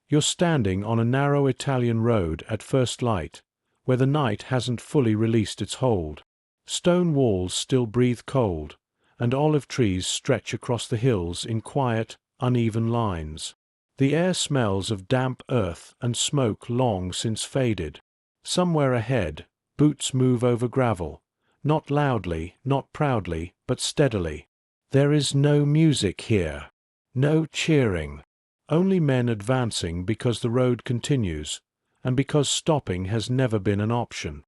You're standing on a narrow Italian road at first light, where the night hasn't fully released its hold. Stone walls still breathe cold, and olive trees stretch across the hills in quiet, uneven lines. The air smells of damp earth and smoke long since faded. Somewhere ahead, boots move over gravel, not loudly, not proudly, but steadily. There is no music here, no cheering, only men advancing because the road continues, and because stopping has never been an option.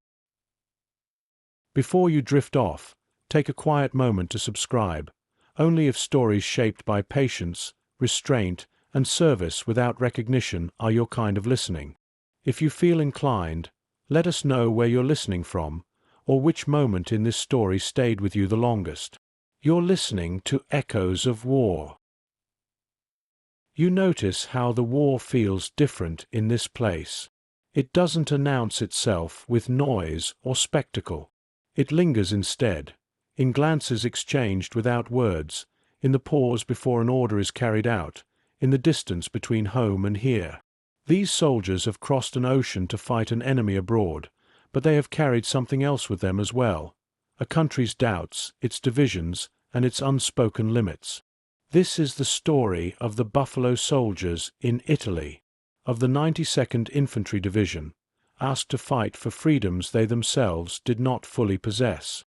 Before you drift off, take a quiet moment to subscribe, only if stories shaped by patience, restraint, and service without recognition are your kind of listening. If you feel inclined, let us know where you're listening from, or which moment in this story stayed with you the longest. You're listening to echoes of war. You notice how the war feels different in this place. It doesn't announce itself with noise or spectacle. It lingers instead, in glances exchanged without words, in the pause before an order is carried out, in the distance between home and here. These soldiers have crossed an ocean to fight an enemy abroad, but they have carried something else with them as well, a country's doubts, its divisions, and its unspoken limits. This is the story of the Buffalo Soldiers in Italy, of the 92nd Infantry Division, asked to fight for freedoms they themselves did not fully possess.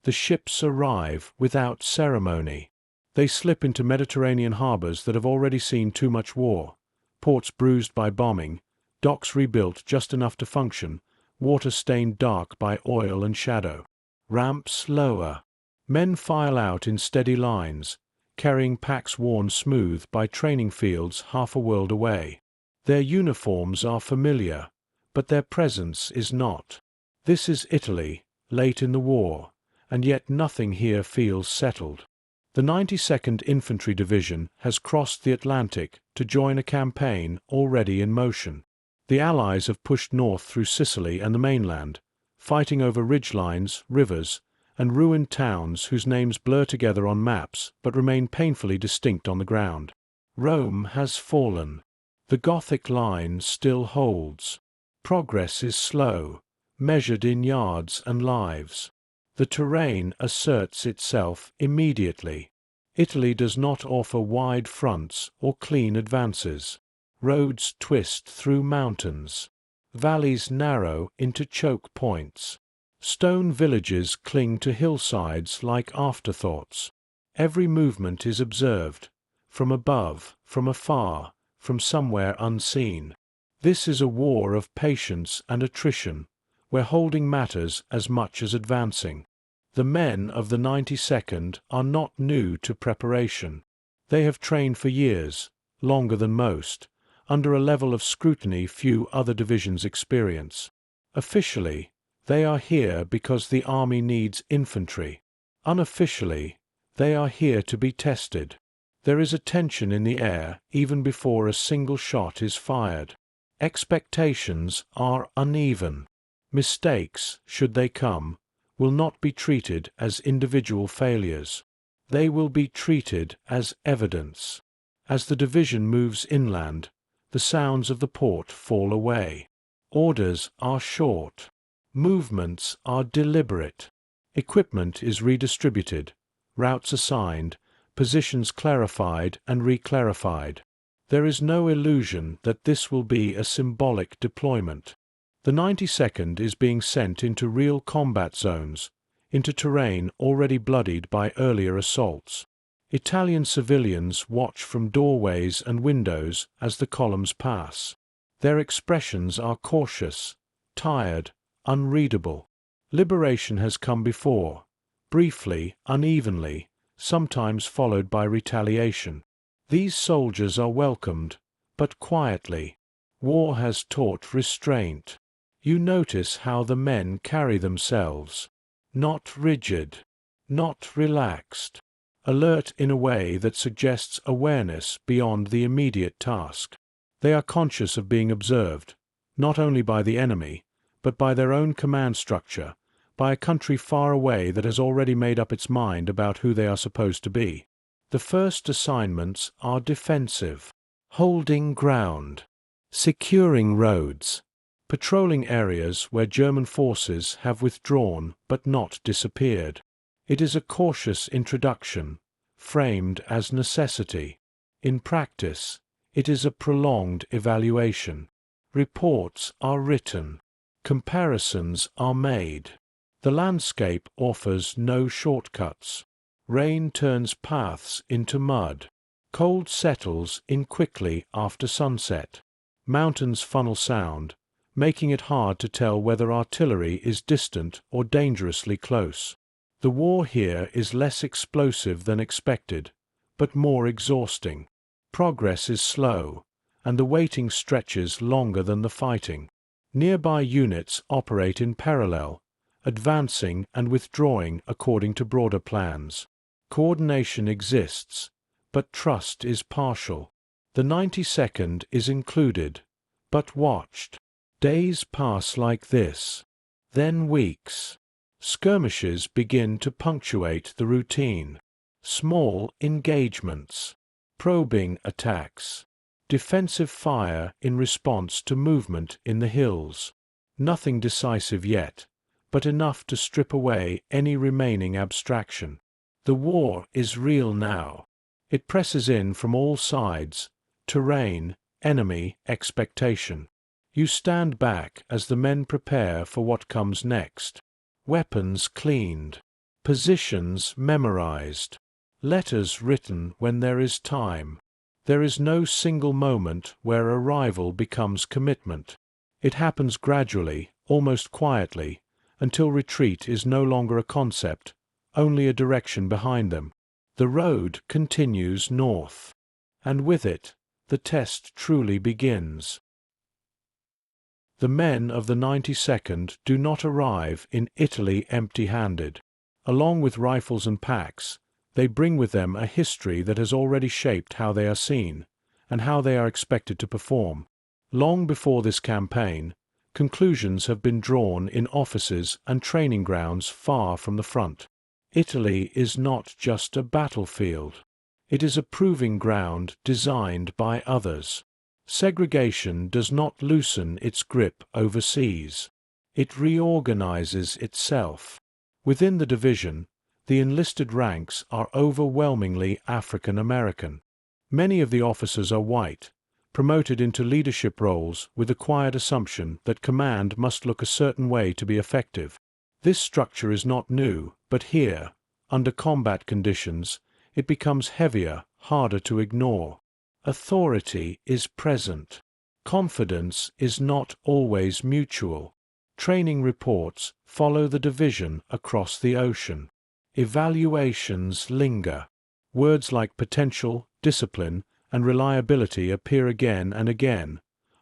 The ships arrive without ceremony. They slip into Mediterranean harbors that have already seen too much war, ports bruised by bombing, docks rebuilt just enough to function, water stained dark by oil and shadow. Ramps lower. Men file out in steady lines, carrying packs worn smooth by training fields half a world away. Their uniforms are familiar, but their presence is not. This is Italy, late in the war, and yet nothing here feels settled. The 92nd Infantry Division has crossed the Atlantic to join a campaign already in motion. The Allies have pushed north through Sicily and the mainland, fighting over ridgelines, rivers, and ruined towns whose names blur together on maps but remain painfully distinct on the ground. Rome has fallen. The Gothic Line still holds. Progress is slow, measured in yards and lives. The terrain asserts itself immediately. Italy does not offer wide fronts or clean advances. Roads twist through mountains. Valleys narrow into choke points. Stone villages cling to hillsides like afterthoughts. Every movement is observed, from above, from afar, from somewhere unseen. This is a war of patience and attrition, where holding matters as much as advancing. The men of the 92nd are not new to preparation. They have trained for years, longer than most, under a level of scrutiny few other divisions experience. Officially, they are here because the army needs infantry. Unofficially, they are here to be tested. There is a tension in the air even before a single shot is fired. Expectations are uneven. Mistakes, should they come, will not be treated as individual failures. They will be treated as evidence. As the division moves inland, the sounds of the port fall away. Orders are short. Movements are deliberate. Equipment is redistributed, routes assigned, positions clarified and reclarified. There is no illusion that this will be a symbolic deployment. The 92nd is being sent into real combat zones, into terrain already bloodied by earlier assaults. Italian civilians watch from doorways and windows as the columns pass. Their expressions are cautious, tired, unreadable. Liberation has come before, briefly, unevenly, sometimes followed by retaliation. These soldiers are welcomed, but quietly. War has taught restraint. You notice how the men carry themselves. Not rigid, not relaxed. Alert in a way that suggests awareness beyond the immediate task. They are conscious of being observed, not only by the enemy, but by their own command structure, by a country far away that has already made up its mind about who they are supposed to be. The first assignments are defensive. holding ground, securing roads, patrolling areas where German forces have withdrawn but not disappeared. It is a cautious introduction, framed as necessity. In practice, it is a prolonged evaluation. Reports are written. Comparisons are made. The landscape offers no shortcuts. Rain turns paths into mud. Cold settles in quickly after sunset. Mountains funnel sound, making it hard to tell whether artillery is distant or dangerously close. The war here is less explosive than expected, but more exhausting. Progress is slow, and the waiting stretches longer than the fighting. Nearby units operate in parallel, advancing and withdrawing according to broader plans. Coordination exists, but trust is partial. The 92nd is included, but watched. Days pass like this, then weeks. Skirmishes begin to punctuate the routine. Small engagements, probing attacks, defensive fire in response to movement in the hills. Nothing decisive yet, but enough to strip away any remaining abstraction. The war is real now. It presses in from all sides: terrain, enemy, expectation. You stand back as the men prepare for what comes next. Weapons cleaned, positions memorized, letters written when there is time. There is no single moment where arrival becomes commitment. It happens gradually, almost quietly, until retreat is no longer a concept, only a direction behind them. The road continues north, and with it, the test truly begins. The men of the 92nd do not arrive in Italy empty-handed. Along with rifles and packs, they bring with them a history that has already shaped how they are seen, and how they are expected to perform. Long before this campaign, conclusions have been drawn in offices and training grounds far from the front. Italy is not just a battlefield. It is a proving ground designed by others. Segregation does not loosen its grip overseas. It reorganizes itself. Within the division, the enlisted ranks are overwhelmingly African American. Many of the officers are white, promoted into leadership roles with the quiet assumption that command must look a certain way to be effective. This structure is not new, but here, under combat conditions, it becomes heavier, harder to ignore. Authority is present. Confidence is not always mutual. Training reports follow the division across the ocean. Evaluations linger. Words like potential, discipline, and reliability appear again and again,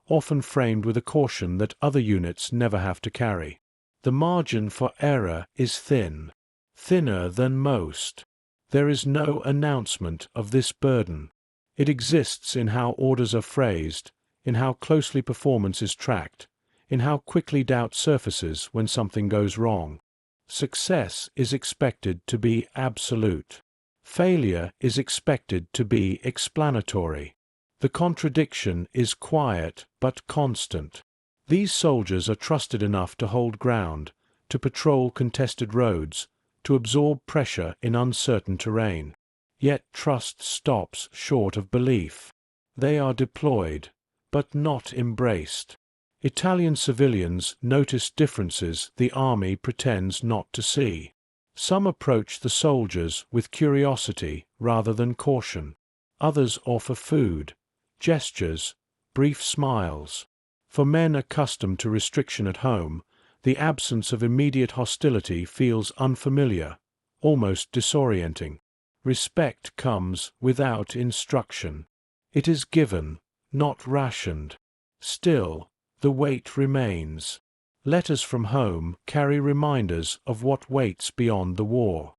often framed with a caution that other units never have to carry. The margin for error is thin, thinner than most. There is no announcement of this burden. It exists in how orders are phrased, in how closely performance is tracked, in how quickly doubt surfaces when something goes wrong. Success is expected to be absolute. Failure is expected to be explanatory. The contradiction is quiet but constant. These soldiers are trusted enough to hold ground, to patrol contested roads, to absorb pressure in uncertain terrain. Yet trust stops short of belief. They are deployed, but not embraced. Italian civilians notice differences the army pretends not to see. Some approach the soldiers with curiosity rather than caution. Others offer food, gestures, brief smiles. For men accustomed to restriction at home, the absence of immediate hostility feels unfamiliar, almost disorienting. Respect comes without instruction. It is given, not rationed. Still, the weight remains. Letters from home carry reminders of what waits beyond the war.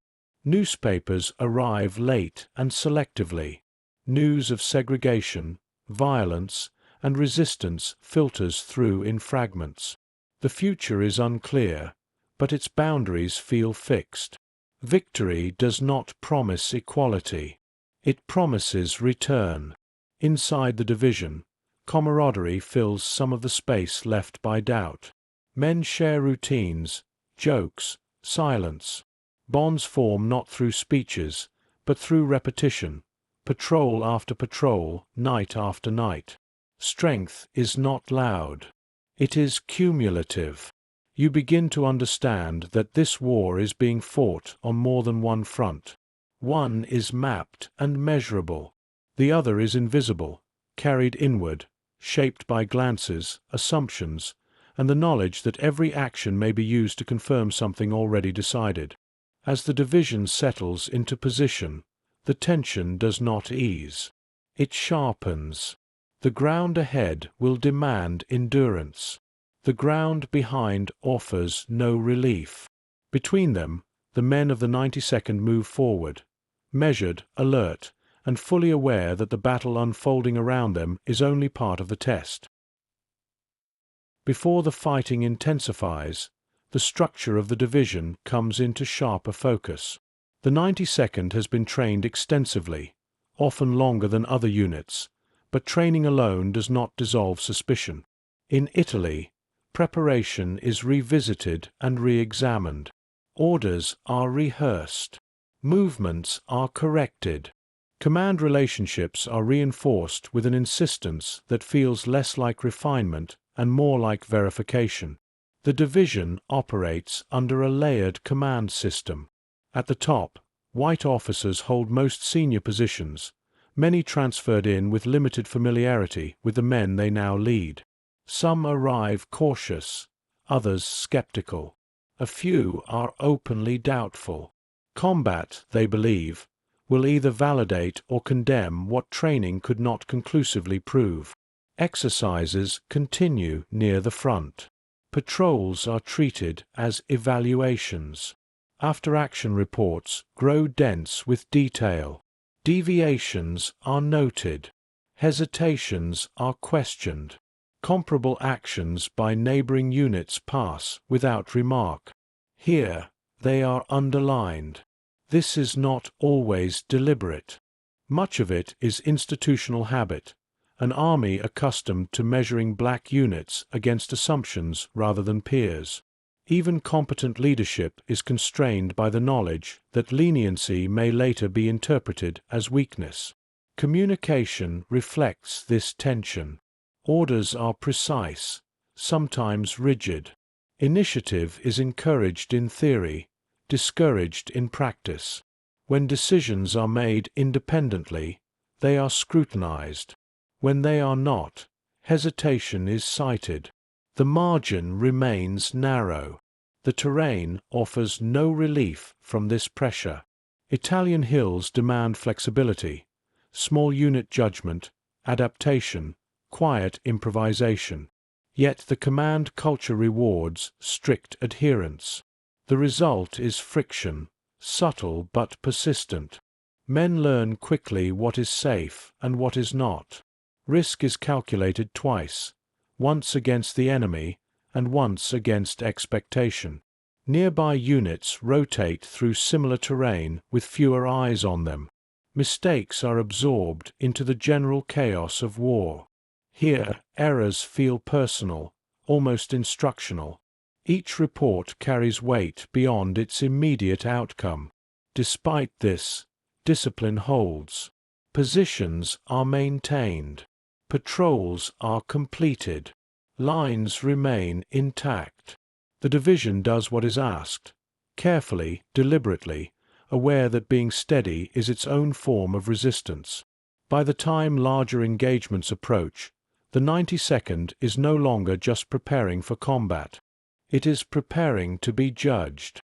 Newspapers arrive late and selectively. News of segregation, violence, and resistance filters through in fragments. The future is unclear, but its boundaries feel fixed. Victory does not promise equality. It promises return. Inside the division, camaraderie fills some of the space left by doubt. Men share routines, jokes, silence. Bonds form not through speeches, but through repetition, patrol after patrol, night after night. Strength is not loud. It is cumulative. You begin to understand that this war is being fought on more than one front. One is mapped and measurable. The other is invisible, carried inward, shaped by glances, assumptions, and the knowledge that every action may be used to confirm something already decided. As the division settles into position, the tension does not ease. It sharpens. The ground ahead will demand endurance. The ground behind offers no relief. Between them, the men of the 92nd move forward, measured, alert, and fully aware that the battle unfolding around them is only part of the test. Before the fighting intensifies, the structure of the division comes into sharper focus. The 92nd has been trained extensively, often longer than other units, but training alone does not dissolve suspicion. In Italy, preparation is revisited and re-examined. Orders are rehearsed. Movements are corrected. Command relationships are reinforced with an insistence that feels less like refinement and more like verification. The division operates under a layered command system. At the top, white officers hold most senior positions, many transferred in with limited familiarity with the men they now lead. Some arrive cautious, others skeptical. A few are openly doubtful. Combat, they believe, will either validate or condemn what training could not conclusively prove. Exercises continue near the front. Patrols are treated as evaluations. After-action reports grow dense with detail. Deviations are noted. Hesitations are questioned. Comparable actions by neighboring units pass without remark. Here, they are underlined. This is not always deliberate. Much of it is institutional habit, an army accustomed to measuring black units against assumptions rather than peers. Even competent leadership is constrained by the knowledge that leniency may later be interpreted as weakness. Communication reflects this tension. Orders are precise, sometimes rigid. Initiative is encouraged in theory, discouraged in practice. When decisions are made independently, they are scrutinized. When they are not, hesitation is cited. The margin remains narrow. The terrain offers no relief from this pressure. Italian hills demand flexibility, small unit judgment, adaptation, quiet improvisation. Yet the command culture rewards strict adherence. The result is friction, subtle but persistent. Men learn quickly what is safe and what is not. Risk is calculated twice, once against the enemy and once against expectation. Nearby units rotate through similar terrain with fewer eyes on them. Mistakes are absorbed into the general chaos of war. Here, errors feel personal, almost instructional. Each report carries weight beyond its immediate outcome. Despite this, discipline holds. Positions are maintained. Patrols are completed. Lines remain intact. The division does what is asked, carefully, deliberately, aware that being steady is its own form of resistance. By the time larger engagements approach, the 92nd is no longer just preparing for combat. It is preparing to be judged.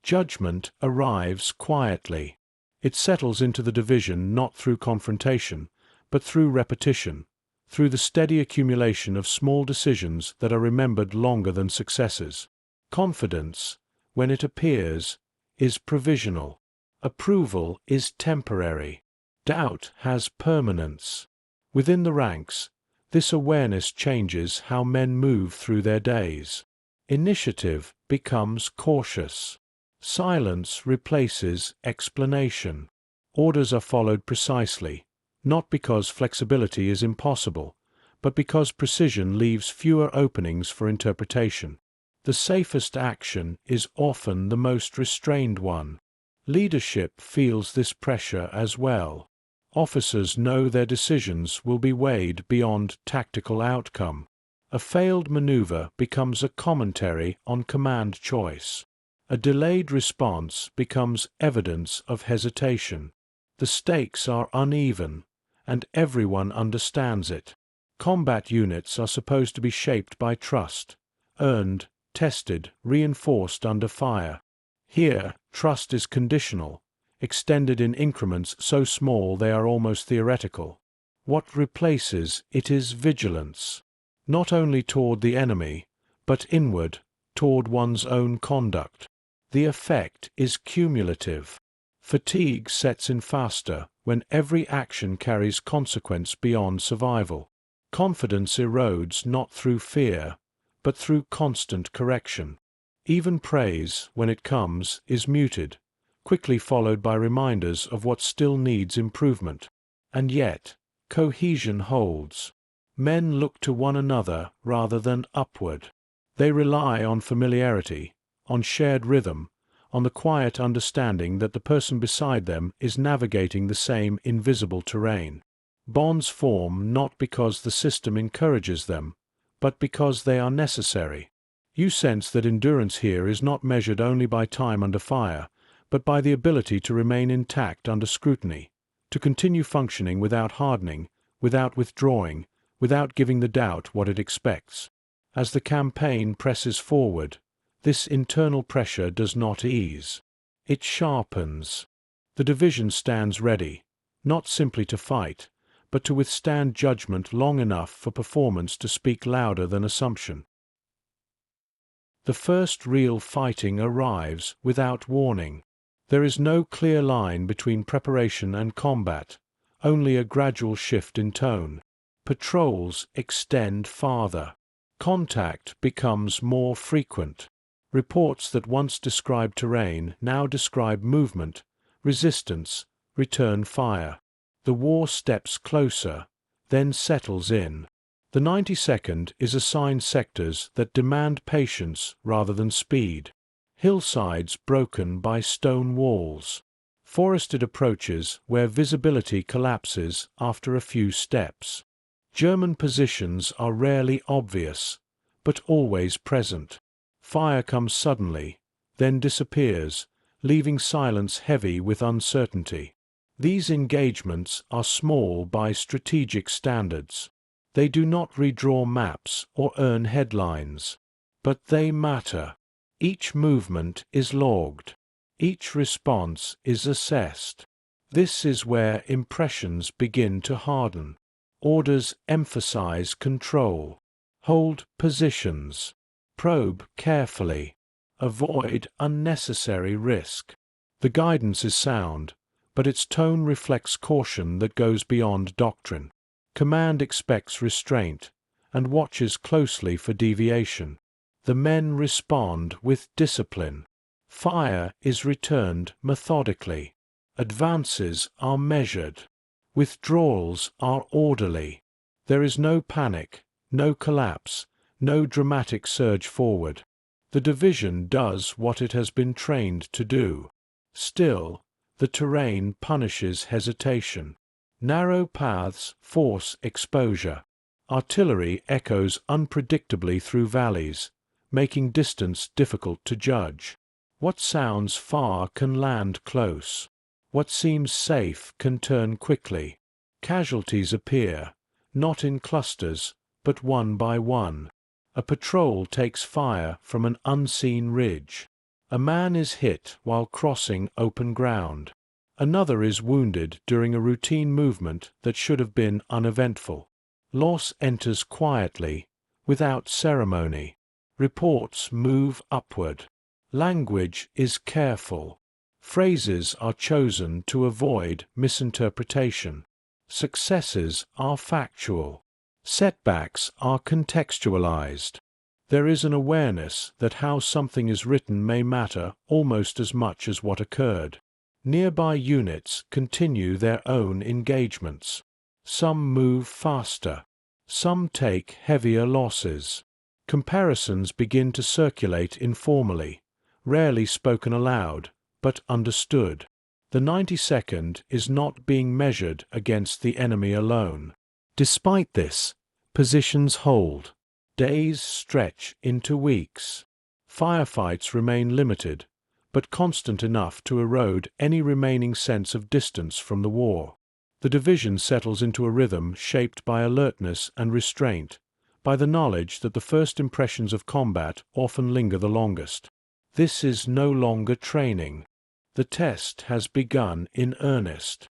Judgment arrives quietly. It settles into the division not through confrontation, but through repetition, through the steady accumulation of small decisions that are remembered longer than successes. Confidence, when it appears, is provisional. Approval is temporary. Doubt has permanence. Within the ranks, this awareness changes how men move through their days. Initiative becomes cautious. Silence replaces explanation. Orders are followed precisely, not because flexibility is impossible, but because precision leaves fewer openings for interpretation. The safest action is often the most restrained one. Leadership feels this pressure as well. Officers know their decisions will be weighed beyond tactical outcome. A failed maneuver becomes a commentary on command choice. A delayed response becomes evidence of hesitation. The stakes are uneven, and everyone understands it. Combat units are supposed to be shaped by trust, earned, tested, reinforced under fire. Here, trust is conditional, extended in increments so small they are almost theoretical. What replaces it is vigilance, not only toward the enemy, but inward, toward one's own conduct. The effect is cumulative. Fatigue sets in faster when every action carries consequence beyond survival. Confidence erodes not through fear, but through constant correction. Even praise, when it comes, is muted, quickly followed by reminders of what still needs improvement. And yet, cohesion holds. Men look to one another rather than upward. They rely on familiarity, on shared rhythm, on the quiet understanding that the person beside them is navigating the same invisible terrain. Bonds form not because the system encourages them, but because they are necessary. You sense that endurance here is not measured only by time under fire, but by the ability to remain intact under scrutiny, to continue functioning without hardening, without withdrawing, without giving the doubt what it expects. As the campaign presses forward, this internal pressure does not ease. It sharpens. The division stands ready, not simply to fight, but to withstand judgment long enough for performance to speak louder than assumption. The first real fighting arrives without warning. There is no clear line between preparation and combat, only a gradual shift in tone. Patrols extend farther. Contact becomes more frequent. Reports that once described terrain now describe movement, resistance, return fire. The war steps closer, then settles in. The 92nd is assigned sectors that demand patience rather than speed. Hillsides broken by stone walls. Forested approaches where visibility collapses after a few steps. German positions are rarely obvious, but always present. Fire comes suddenly, then disappears, leaving silence heavy with uncertainty. These engagements are small by strategic standards. They do not redraw maps or earn headlines, but they matter. Each movement is logged. Each response is assessed. This is where impressions begin to harden. Orders emphasize control. Hold positions. Probe carefully. Avoid unnecessary risk. The guidance is sound, but its tone reflects caution that goes beyond doctrine. Command expects restraint and watches closely for deviation. The men respond with discipline. Fire is returned methodically. Advances are measured. Withdrawals are orderly. There is no panic, no collapse, no dramatic surge forward. The division does what it has been trained to do. Still, the terrain punishes hesitation. Narrow paths force exposure. Artillery echoes unpredictably through valleys, making distance difficult to judge. What sounds far can land close. What seems safe can turn quickly. Casualties appear, not in clusters, but one by one. A patrol takes fire from an unseen ridge. A man is hit while crossing open ground. Another is wounded during a routine movement that should have been uneventful. Loss enters quietly, without ceremony. Reports move upward. Language is careful. Phrases are chosen to avoid misinterpretation. Successes are factual. Setbacks are contextualized. There is an awareness that how something is written may matter almost as much as what occurred. Nearby units continue their own engagements. Some move faster. Some take heavier losses. Comparisons begin to circulate informally, rarely spoken aloud, but understood. The 92nd is not being measured against the enemy alone. Despite this, positions hold. Days stretch into weeks. Firefights remain limited, but constant enough to erode any remaining sense of distance from the war. The division settles into a rhythm shaped by alertness and restraint, by the knowledge that the first impressions of combat often linger the longest. This is no longer training. The test has begun in earnest.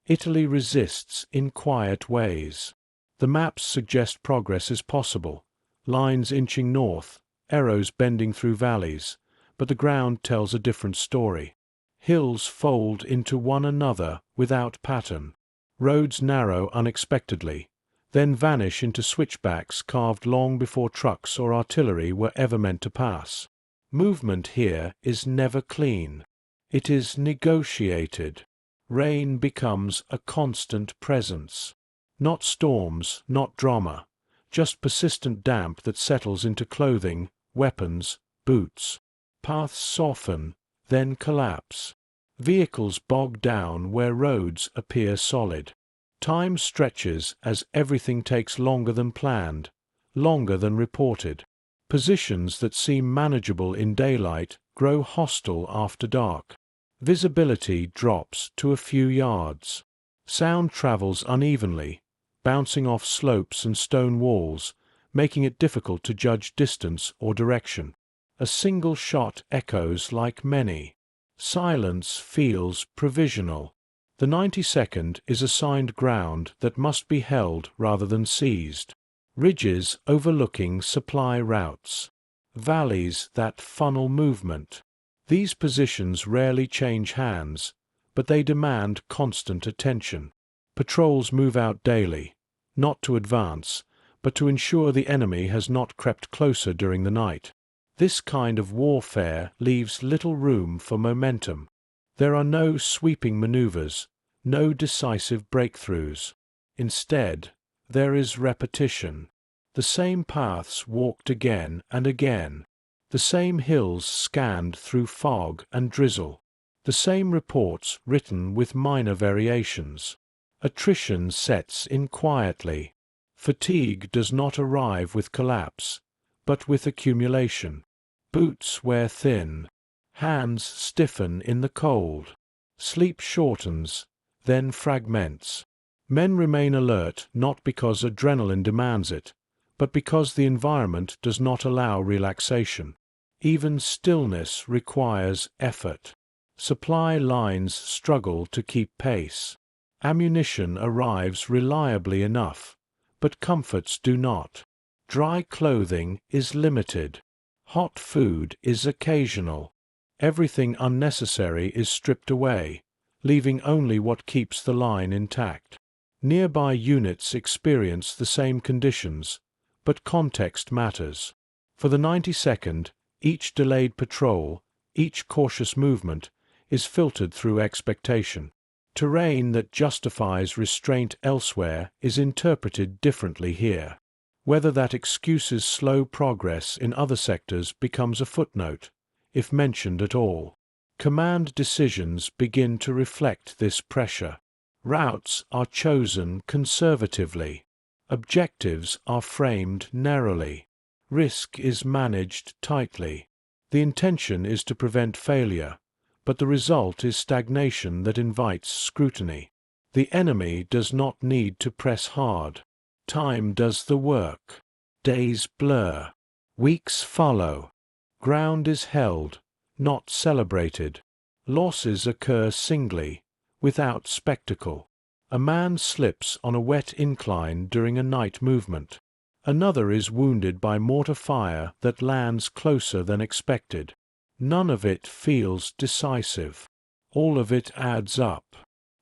Italy resists in quiet ways. The maps suggest progress is possible, lines inching north, arrows bending through valleys, but the ground tells a different story. Hills fold into one another without pattern. Roads narrow unexpectedly, then vanish into switchbacks carved long before trucks or artillery were ever meant to pass. Movement here is never clean. It is negotiated. Rain becomes a constant presence. Not storms, not drama, just persistent damp that settles into clothing, weapons, boots. Paths soften, then collapse. Vehicles bog down where roads appear solid. Time stretches as everything takes longer than planned, longer than reported. Positions that seem manageable in daylight grow hostile after dark. Visibility drops to a few yards. Sound travels unevenly, bouncing off slopes and stone walls, making it difficult to judge distance or direction. A single shot echoes like many. Silence feels provisional. The 92nd is assigned ground that must be held rather than seized. Ridges overlooking supply routes. Valleys that funnel movement. These positions rarely change hands, but they demand constant attention. Patrols move out daily, not to advance, but to ensure the enemy has not crept closer during the night. This kind of warfare leaves little room for momentum. There are no sweeping maneuvers, no decisive breakthroughs. Instead, there is repetition. The same paths walked again and again. The same hills scanned through fog and drizzle. The same reports written with minor variations. Attrition sets in quietly. Fatigue does not arrive with collapse, but with accumulation. Boots wear thin. Hands stiffen in the cold. Sleep shortens, then fragments. Men remain alert not because adrenaline demands it, but because the environment does not allow relaxation. Even stillness requires effort. Supply lines struggle to keep pace. Ammunition arrives reliably enough, but comforts do not. Dry clothing is limited. Hot food is occasional. Everything unnecessary is stripped away, leaving only what keeps the line intact. Nearby units experience the same conditions, but context matters. For the 92nd, each delayed patrol, each cautious movement, is filtered through expectation. Terrain that justifies restraint elsewhere is interpreted differently here. Whether that excuses slow progress in other sectors becomes a footnote, if mentioned at all. Command decisions begin to reflect this pressure. Routes are chosen conservatively. Objectives are framed narrowly. Risk is managed tightly. The intention is to prevent failure, but the result is stagnation that invites scrutiny. The enemy does not need to press hard. Time does the work. Days blur. Weeks follow. Ground is held, not celebrated. Losses occur singly, without spectacle. A man slips on a wet incline during a night movement. Another is wounded by mortar fire that lands closer than expected. None of it feels decisive. All of it adds up.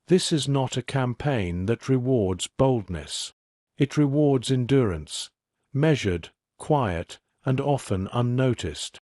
This is not a campaign that rewards boldness. It rewards endurance, measured, quiet, and often unnoticed.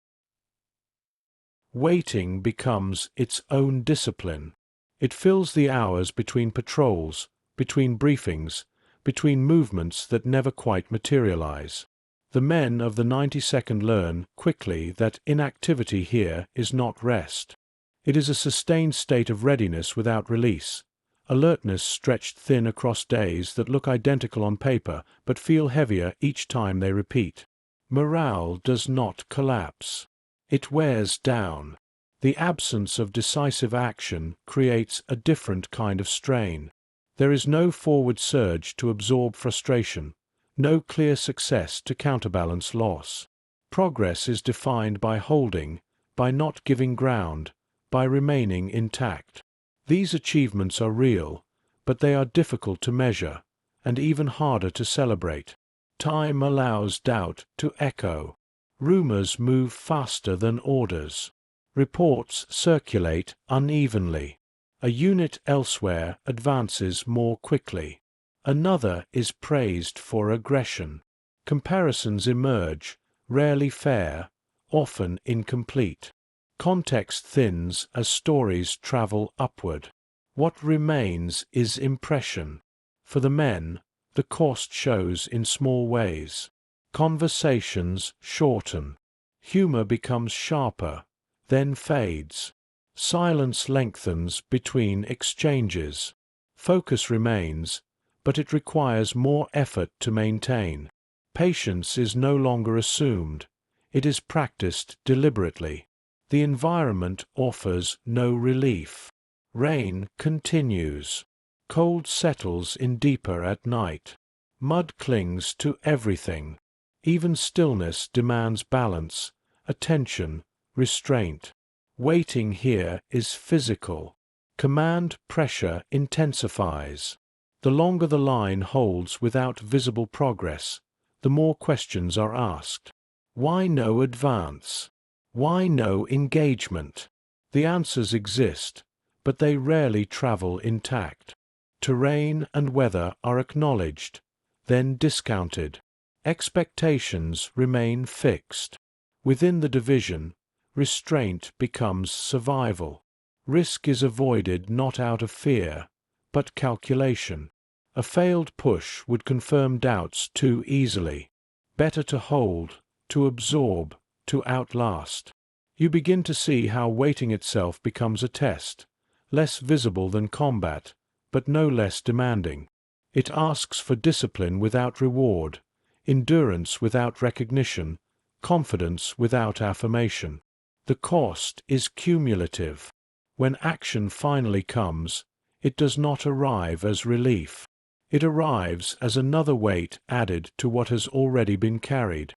Waiting becomes its own discipline. It fills the hours between patrols, between briefings, between movements that never quite materialize. The men of the 92nd learn quickly that inactivity here is not rest. It is a sustained state of readiness without release, alertness stretched thin across days that look identical on paper but feel heavier each time they repeat. Morale does not collapse. It wears down. The absence of decisive action creates a different kind of strain. There is no forward surge to absorb frustration, no clear success to counterbalance loss. Progress is defined by holding, by not giving ground, by remaining intact. These achievements are real, but they are difficult to measure, and even harder to celebrate. Time allows doubt to echo. Rumors move faster than orders. Reports circulate unevenly. A unit elsewhere advances more quickly. Another is praised for aggression. Comparisons emerge, rarely fair, often incomplete. Context thins as stories travel upward. What remains is impression. For the men, the cost shows in small ways. Conversations shorten. Humor becomes sharper, then fades. Silence lengthens between exchanges. Focus remains, but it requires more effort to maintain. Patience is no longer assumed. It is practiced deliberately. The environment offers no relief. Rain continues. Cold settles in deeper at night. Mud clings to everything. Even stillness demands balance, attention, restraint. Waiting here is physical. Command pressure intensifies. The longer the line holds without visible progress, the more questions are asked. Why no advance? Why no engagement? The answers exist, but they rarely travel intact. Terrain and weather are acknowledged, then discounted. Expectations remain fixed. Within the division, restraint becomes survival. Risk is avoided not out of fear, but calculation. A failed push would confirm doubts too easily. Better to hold, to absorb, to outlast. You begin to see how waiting itself becomes a test, less visible than combat, but no less demanding. It asks for discipline without reward, endurance without recognition, confidence without affirmation. The cost is cumulative. When action finally comes, it does not arrive as relief. It arrives as another weight added to what has already been carried.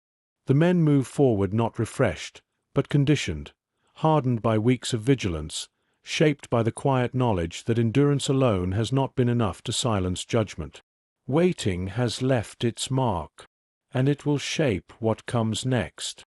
The men move forward not refreshed, but conditioned, hardened by weeks of vigilance, shaped by the quiet knowledge that endurance alone has not been enough to silence judgment. Waiting has left its mark, and it will shape what comes next.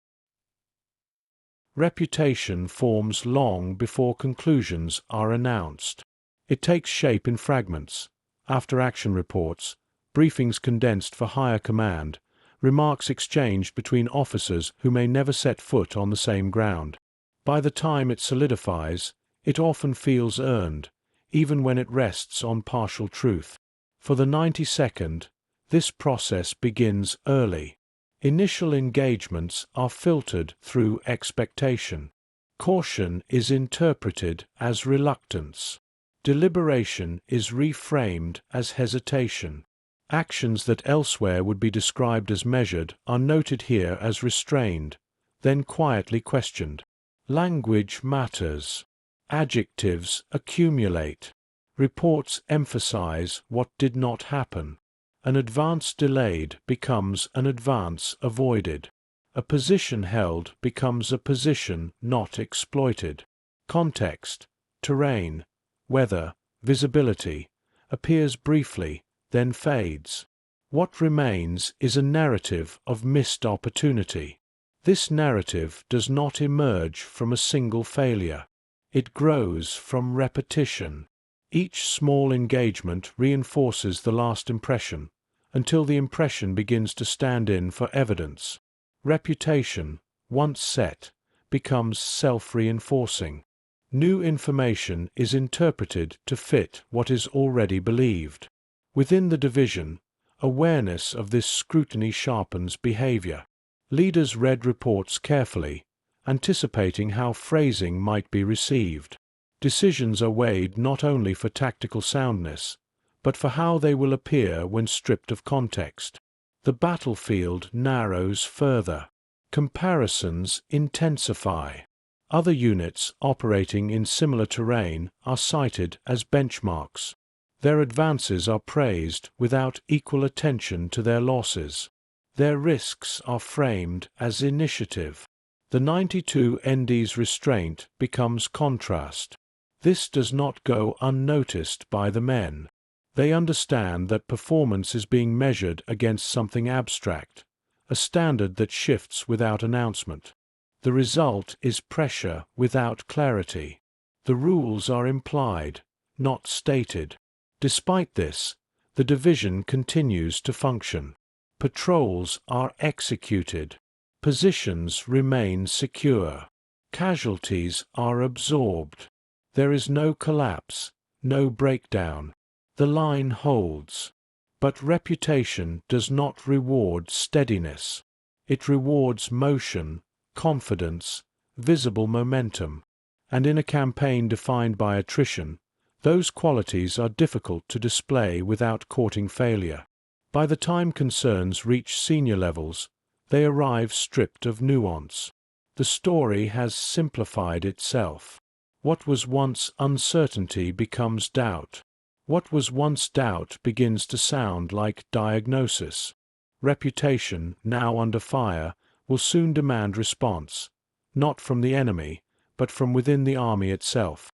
Reputation forms long before conclusions are announced. It takes shape in fragments, after-action reports, briefings condensed for higher command, remarks exchanged between officers who may never set foot on the same ground. By the time it solidifies, it often feels earned, even when it rests on partial truth. For the 92nd, this process begins early. Initial engagements are filtered through expectation. Caution is interpreted as reluctance. Deliberation is reframed as hesitation. Actions that elsewhere would be described as measured are noted here as restrained, then quietly questioned. Language matters. Adjectives accumulate. Reports emphasize what did not happen. An advance delayed becomes an advance avoided. A position held becomes a position not exploited. Context, terrain, weather, visibility, appears briefly, then fades. What remains is a narrative of missed opportunity. This narrative does not emerge from a single failure. It grows from repetition. Each small engagement reinforces the last impression, until the impression begins to stand in for evidence. Reputation, once set, becomes self-reinforcing. New information is interpreted to fit what is already believed. Within the division, awareness of this scrutiny sharpens behavior. Leaders read reports carefully, anticipating how phrasing might be received. Decisions are weighed not only for tactical soundness, but for how they will appear when stripped of context. The battlefield narrows further. Comparisons intensify. Other units operating in similar terrain are cited as benchmarks. Their advances are praised without equal attention to their losses. Their risks are framed as initiative. The 92 ND's restraint becomes contrast. This does not go unnoticed by the men. They understand that performance is being measured against something abstract, a standard that shifts without announcement. The result is pressure without clarity. The rules are implied, not stated. Despite this, the division continues to function. Patrols are executed. Positions remain secure. Casualties are absorbed. There is no collapse, no breakdown. The line holds. But reputation does not reward steadiness. It rewards motion, confidence, visible momentum. And in a campaign defined by attrition, those qualities are difficult to display without courting failure. By the time concerns reach senior levels, they arrive stripped of nuance. The story has simplified itself. What was once uncertainty becomes doubt. What was once doubt begins to sound like diagnosis. Reputation, now under fire, will soon demand response, not from the enemy, but from within the army itself.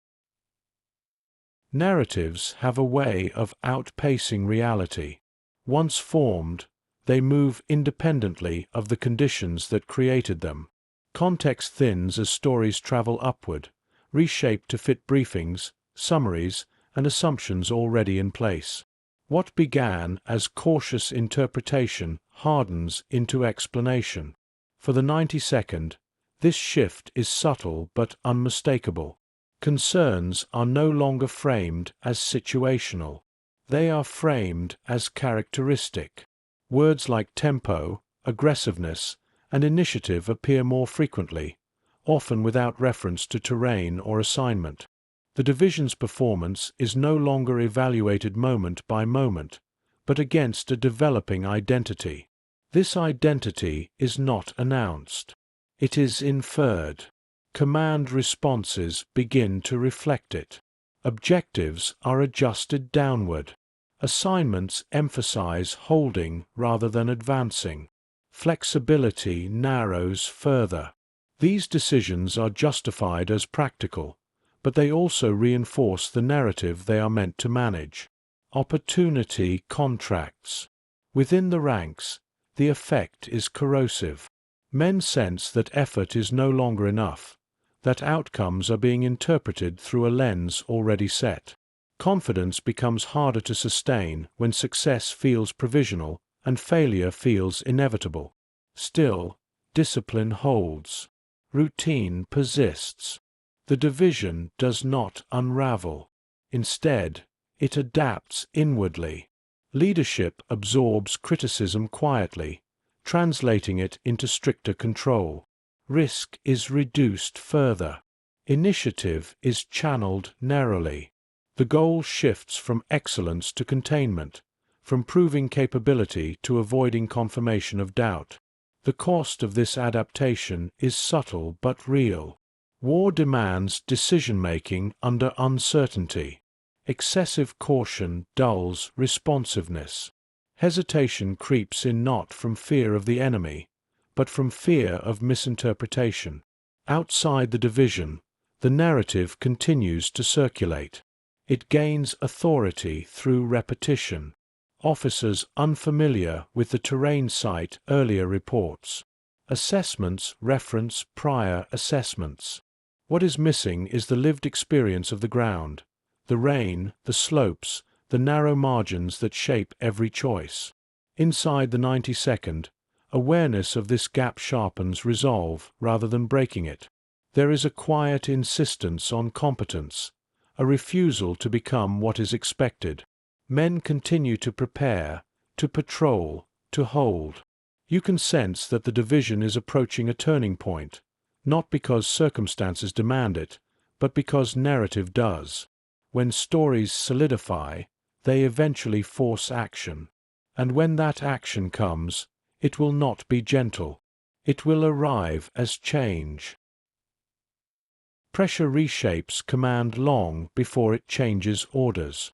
Narratives have a way of outpacing reality. Once formed, they move independently of the conditions that created them. Context thins as stories travel upward, reshaped to fit briefings, summaries, and assumptions already in place. What began as cautious interpretation hardens into explanation. For the 92nd, this shift is subtle but unmistakable. Concerns are no longer framed as situational. They are framed as characteristic. Words like tempo, aggressiveness, and initiative appear more frequently, often without reference to terrain or assignment. The division's performance is no longer evaluated moment by moment, but against a developing identity. This identity is not announced. It is inferred. Command responses begin to reflect it. Objectives are adjusted downward. Assignments emphasize holding rather than advancing. Flexibility narrows further. These decisions are justified as practical, but they also reinforce the narrative they are meant to manage. Opportunity contracts. Within the ranks, the effect is corrosive. Men sense that effort is no longer enough, that outcomes are being interpreted through a lens already set. Confidence becomes harder to sustain when success feels provisional and failure feels inevitable. Still, discipline holds. Routine persists. The division does not unravel. Instead, it adapts inwardly. Leadership absorbs criticism quietly, translating it into stricter control. Risk is reduced further. Initiative is channeled narrowly. The goal shifts from excellence to containment, from proving capability to avoiding confirmation of doubt. The cost of this adaptation is subtle but real. War demands decision-making under uncertainty. Excessive caution dulls responsiveness. Hesitation creeps in not from fear of the enemy, but from fear of misinterpretation. Outside the division, the narrative continues to circulate. It gains authority through repetition. Officers unfamiliar with the terrain cite earlier reports. Assessments reference prior assessments. What is missing is the lived experience of the ground, the rain, the slopes, the narrow margins that shape every choice. Inside the 92nd, awareness of this gap sharpens resolve rather than breaking it. There is a quiet insistence on competence, a refusal to become what is expected. Men continue to prepare, to patrol, to hold. You can sense that the division is approaching a turning point, not because circumstances demand it, but because narrative does. When stories solidify, they eventually force action. And when that action comes, it will not be gentle. It will arrive as change. Pressure reshapes command long before it changes orders.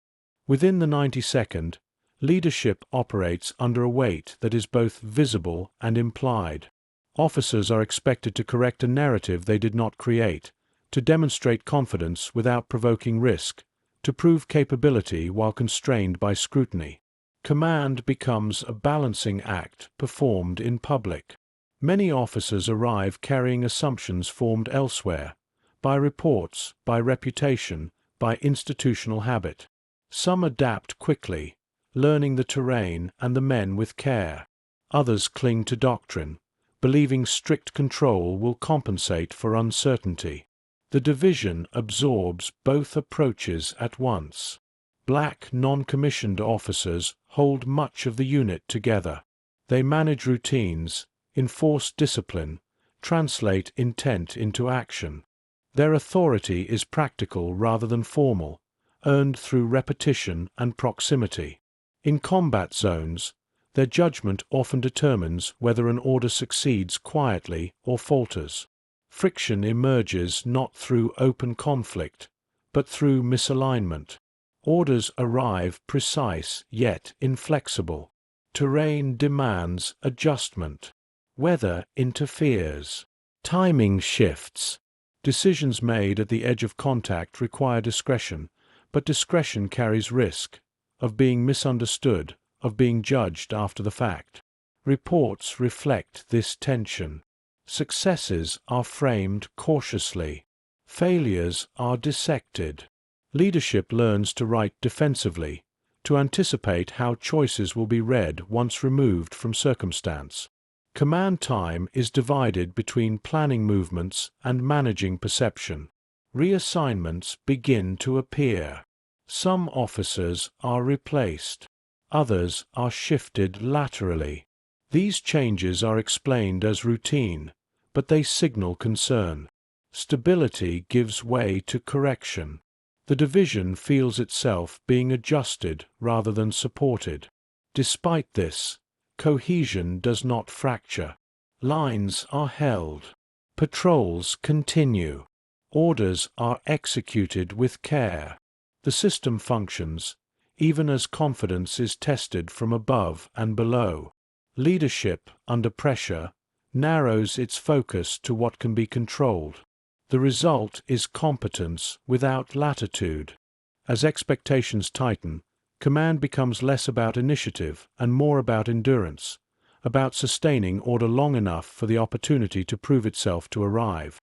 Within the 92nd, leadership operates under a weight that is both visible and implied. Officers are expected to correct a narrative they did not create, to demonstrate confidence without provoking risk, to prove capability while constrained by scrutiny. Command becomes a balancing act performed in public. Many officers arrive carrying assumptions formed elsewhere, by reports, by reputation, by institutional habit. Some adapt quickly, learning the terrain and the men with care. Others cling to doctrine, believing strict control will compensate for uncertainty. The division absorbs both approaches at once. Black non-commissioned officers hold much of the unit together. They manage routines, enforce discipline, translate intent into action. Their authority is practical rather than formal, earned through repetition and proximity. In combat zones, their judgment often determines whether an order succeeds quietly or falters. Friction emerges not through open conflict, but through misalignment. Orders arrive precise yet inflexible. Terrain demands adjustment. Weather interferes. Timing shifts. Decisions made at the edge of contact require discretion, but discretion carries risk of being misunderstood, of being judged after the fact. Reports reflect this tension. Successes are framed cautiously. Failures are dissected. Leadership learns to write defensively, to anticipate how choices will be read once removed from circumstance. Command time is divided between planning movements and managing perception. Reassignments begin to appear. Some officers are replaced. Others are shifted laterally. These changes are explained as routine, but they signal concern. Stability gives way to correction. The division feels itself being adjusted rather than supported. Despite this, cohesion does not fracture. Lines are held. Patrols continue. Orders are executed with care. The system functions, even as confidence is tested from above and below. Leadership, under pressure, narrows its focus to what can be controlled. The result is competence without latitude. As expectations tighten, command becomes less about initiative and more about endurance, about sustaining order long enough for the opportunity to prove itself to arrive.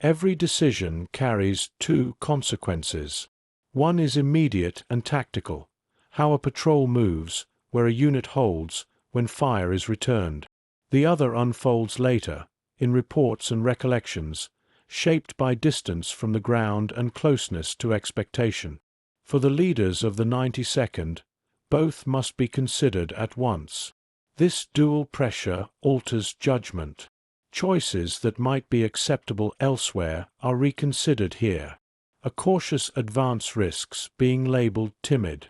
Every decision carries two consequences. One is immediate and tactical, how a patrol moves, where a unit holds, when fire is returned. The other unfolds later, in reports and recollections, shaped by distance from the ground and closeness to expectation. For the leaders of the 92nd, both must be considered at once. This dual pressure alters judgment. Choices that might be acceptable elsewhere are reconsidered here. A cautious advance risks being labeled timid.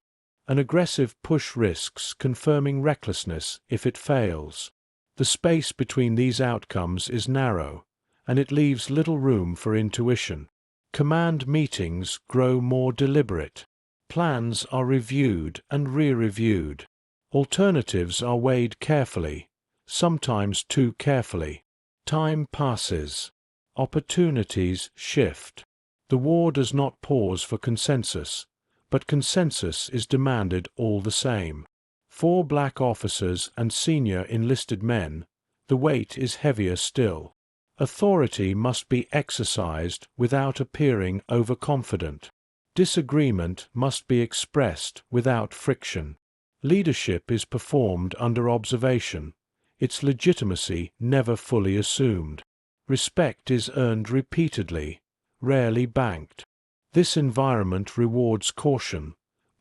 An aggressive push risks confirming recklessness if it fails. The space between these outcomes is narrow, and it leaves little room for intuition. Command meetings grow more deliberate. Plans are reviewed and re-reviewed. Alternatives are weighed carefully, sometimes too carefully. Time passes. Opportunities shift. The war does not pause for consensus, but consensus is demanded all the same. For black officers and senior enlisted men, the weight is heavier still. Authority must be exercised without appearing overconfident. Disagreement must be expressed without friction. Leadership is performed under observation, its legitimacy never fully assumed. Respect is earned repeatedly, rarely banked. This environment rewards caution,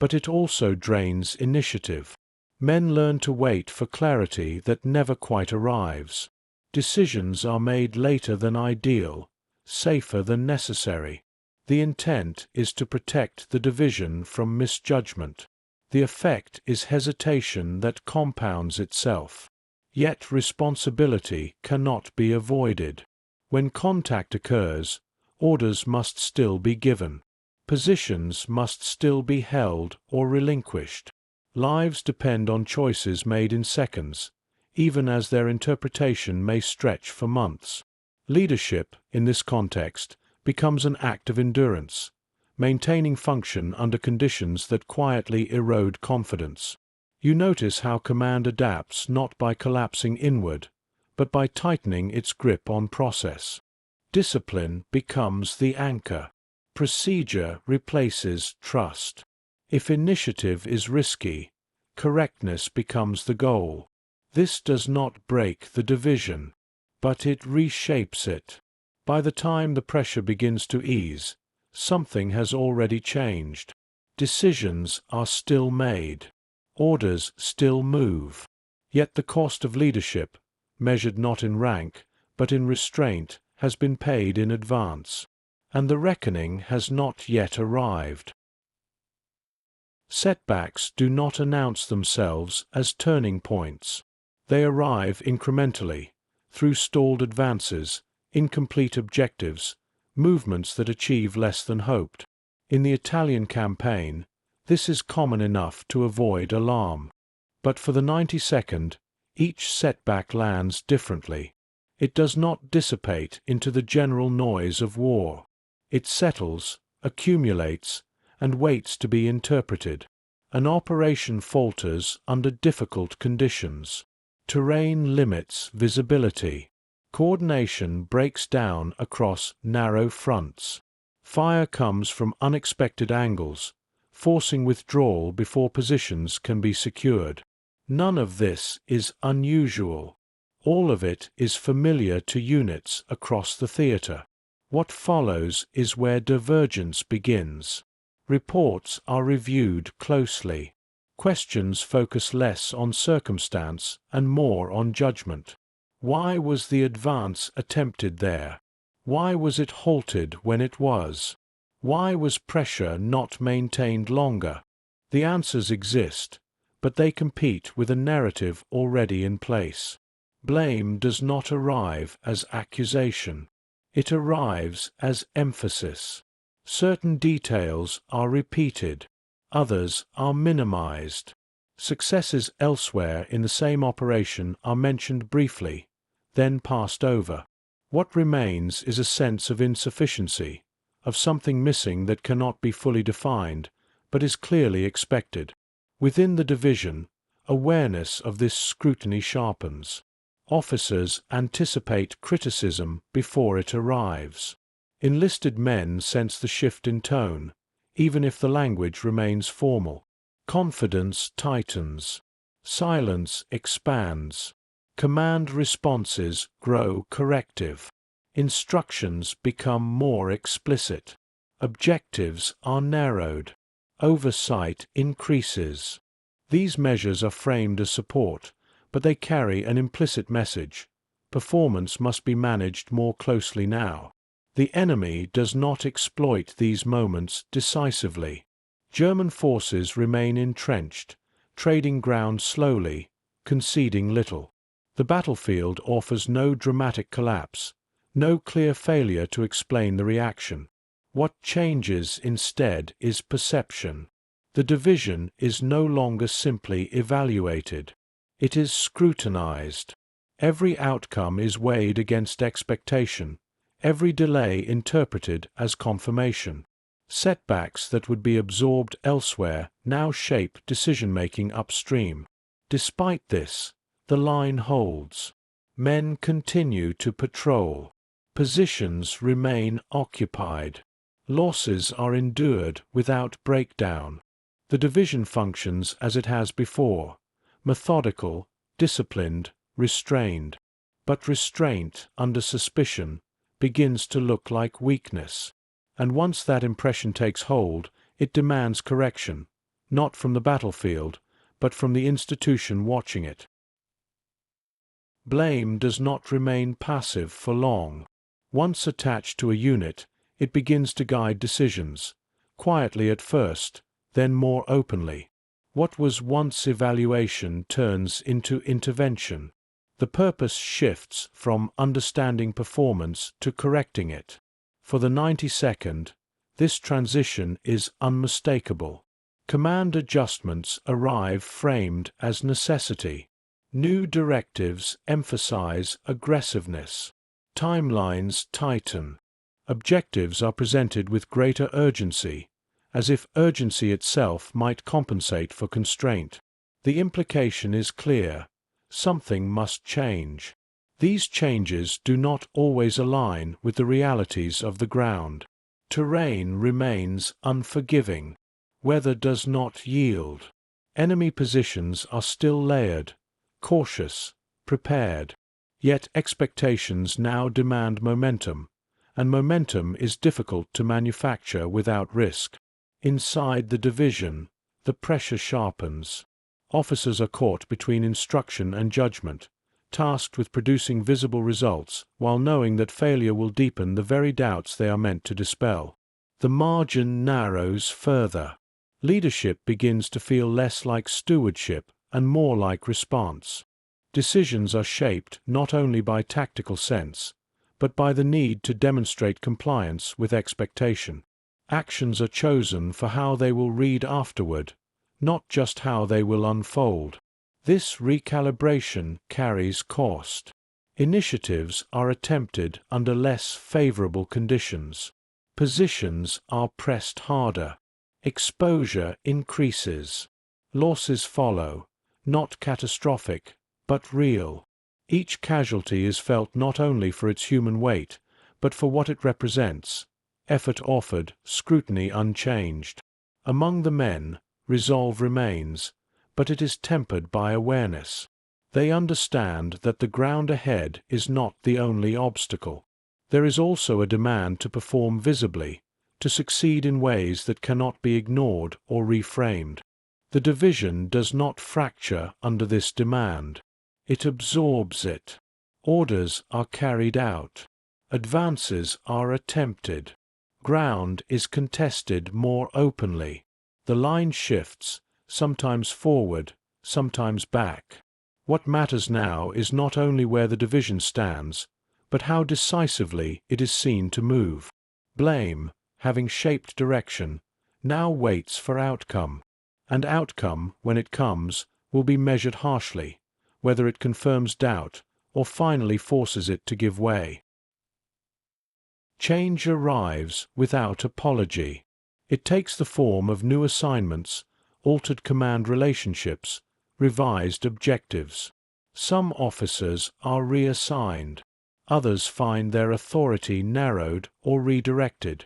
but it also drains initiative. Men learn to wait for clarity that never quite arrives. Decisions are made later than ideal, safer than necessary. The intent is to protect the division from misjudgment. The effect is hesitation that compounds itself. Yet responsibility cannot be avoided. When contact occurs, orders must still be given. Positions must still be held or relinquished. Lives depend on choices made in seconds, even as their interpretation may stretch for months. Leadership, in this context, becomes an act of endurance, maintaining function under conditions that quietly erode confidence. You notice how command adapts not by collapsing inward, but by tightening its grip on process. Discipline becomes the anchor. Procedure replaces trust. If initiative is risky, correctness becomes the goal. This does not break the division, but it reshapes it. By the time the pressure begins to ease, something has already changed. Decisions are still made. Orders still move. Yet the cost of leadership, measured not in rank, but in restraint, has been paid in advance. And the reckoning has not yet arrived. Setbacks do not announce themselves as turning points. They arrive incrementally, through stalled advances, incomplete objectives, movements that achieve less than hoped. In the Italian campaign, this is common enough to avoid alarm. But for the 92nd, each setback lands differently. It does not dissipate into the general noise of war. It settles, accumulates, and waits to be interpreted. An operation falters under difficult conditions. Terrain limits visibility. Coordination breaks down across narrow fronts. Fire comes from unexpected angles, forcing withdrawal before positions can be secured. None of this is unusual. All of it is familiar to units across the theater. What follows is where divergence begins. Reports are reviewed closely. Questions focus less on circumstance and more on judgment. Why was the advance attempted there? Why was it halted when it was? Why was pressure not maintained longer? The answers exist, but they compete with a narrative already in place. Blame does not arrive as accusation. It arrives as emphasis. Certain details are repeated, others are minimized. Successes elsewhere in the same operation are mentioned briefly, then passed over. What remains is a sense of insufficiency, of something missing that cannot be fully defined, but is clearly expected. Within the division, awareness of this scrutiny sharpens. Officers anticipate criticism before it arrives. Enlisted men sense the shift in tone, even if the language remains formal. Confidence tightens. Silence expands. Command responses grow corrective. Instructions become more explicit. Objectives are narrowed. Oversight increases. These measures are framed as support, but they carry an implicit message. Performance must be managed more closely now. The enemy does not exploit these moments decisively. German forces remain entrenched, trading ground slowly, conceding little. The battlefield offers no dramatic collapse, no clear failure to explain the reaction. What changes instead is perception. The division is no longer simply evaluated. It is scrutinized. Every outcome is weighed against expectation, every delay interpreted as confirmation. Setbacks that would be absorbed elsewhere now shape decision-making upstream. Despite this, the line holds. Men continue to patrol. Positions remain occupied. Losses are endured without breakdown. The division functions as it has before, methodical, disciplined, restrained. But restraint under suspicion begins to look like weakness. And once that impression takes hold, it demands correction, not from the battlefield, but from the institution watching it. Blame does not remain passive for long. Once attached to a unit, it begins to guide decisions, quietly at first, then more openly. What was once evaluation turns into intervention. The purpose shifts from understanding performance to correcting it. For the 92nd, this transition is unmistakable. Command adjustments arrive framed as necessity. New directives emphasize aggressiveness. Timelines tighten. Objectives are presented with greater urgency, as if urgency itself might compensate for constraint. The implication is clear. Something must change. These changes do not always align with the realities of the ground. Terrain remains unforgiving. Weather does not yield. Enemy positions are still layered, cautious, prepared. Yet expectations now demand momentum, and momentum is difficult to manufacture without risk. Inside the division, the pressure sharpens. Officers are caught between instruction and judgment, tasked with producing visible results while knowing that failure will deepen the very doubts they are meant to dispel. The margin narrows further. Leadership begins to feel less like stewardship and more like response. Decisions are shaped not only by tactical sense, but by the need to demonstrate compliance with expectation. Actions are chosen for how they will read afterward, not just how they will unfold. This recalibration carries cost. Initiatives are attempted under less favorable conditions. Positions are pressed harder. Exposure increases. Losses follow, not catastrophic, but real. Each casualty is felt not only for its human weight, but for what it represents. Effort offered, scrutiny unchanged. Among the men, resolve remains, but it is tempered by awareness. They understand that the ground ahead is not the only obstacle. There is also a demand to perform visibly, to succeed in ways that cannot be ignored or reframed. The division does not fracture under this demand. It absorbs it. Orders are carried out. Advances are attempted. Ground is contested more openly. The line shifts, sometimes forward, sometimes back. What matters now is not only where the division stands, but how decisively it is seen to move. Blame, having shaped direction, now waits for outcome. And outcome, when it comes, will be measured harshly, whether it confirms doubt or finally forces it to give way. Change arrives without apology. It takes the form of new assignments, altered command relationships, revised objectives. Some officers are reassigned. Others find their authority narrowed or redirected.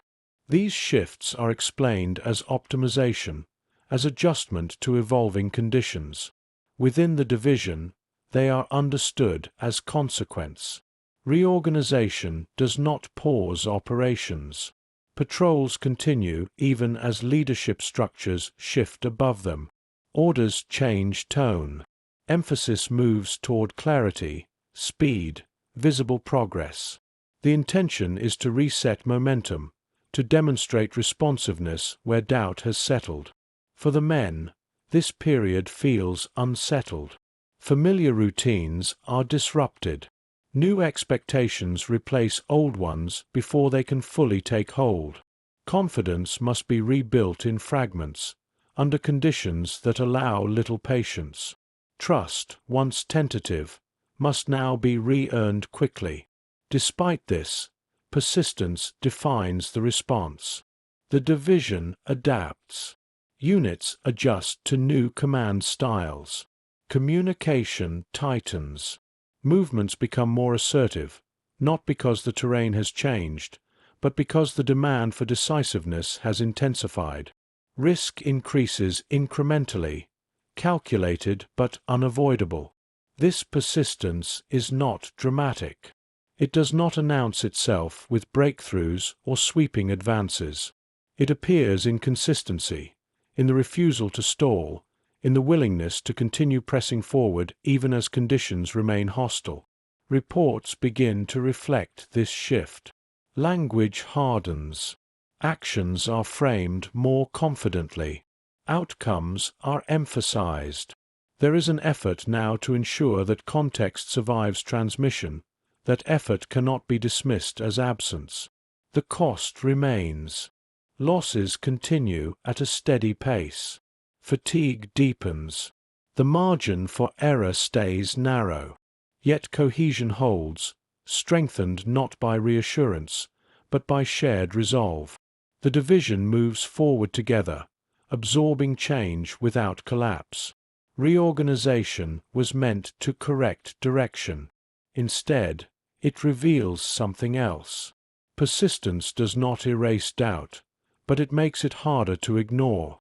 These shifts are explained as optimization, as adjustment to evolving conditions. Within the division, they are understood as consequence. Reorganization does not pause operations. Patrols continue even as leadership structures shift above them. Orders change tone. Emphasis moves toward clarity, speed, visible progress. The intention is to reset momentum, to demonstrate responsiveness where doubt has settled. For the men, this period feels unsettled. Familiar routines are disrupted. New expectations replace old ones before they can fully take hold. Confidence must be rebuilt in fragments, under conditions that allow little patience. Trust, once tentative, must now be re-earned quickly. Despite this, persistence defines the response. The division adapts. Units adjust to new command styles. Communication tightens. Movements become more assertive, not because the terrain has changed, but because the demand for decisiveness has intensified. Risk increases incrementally, calculated but unavoidable. This persistence is not dramatic. It does not announce itself with breakthroughs or sweeping advances. It appears in consistency, in the refusal to stall, in the willingness to continue pressing forward even as conditions remain hostile. Reports begin to reflect this shift. Language hardens. Actions are framed more confidently. Outcomes are emphasized. There is an effort now to ensure that context survives transmission. That effort cannot be dismissed as absence. The cost remains. Losses continue at a steady pace. Fatigue deepens. The margin for error stays narrow. Yet cohesion holds, strengthened not by reassurance, but by shared resolve. The division moves forward together, absorbing change without collapse. Reorganization was meant to correct direction. Instead, it reveals something else. Persistence does not erase doubt, but it makes it harder to ignore.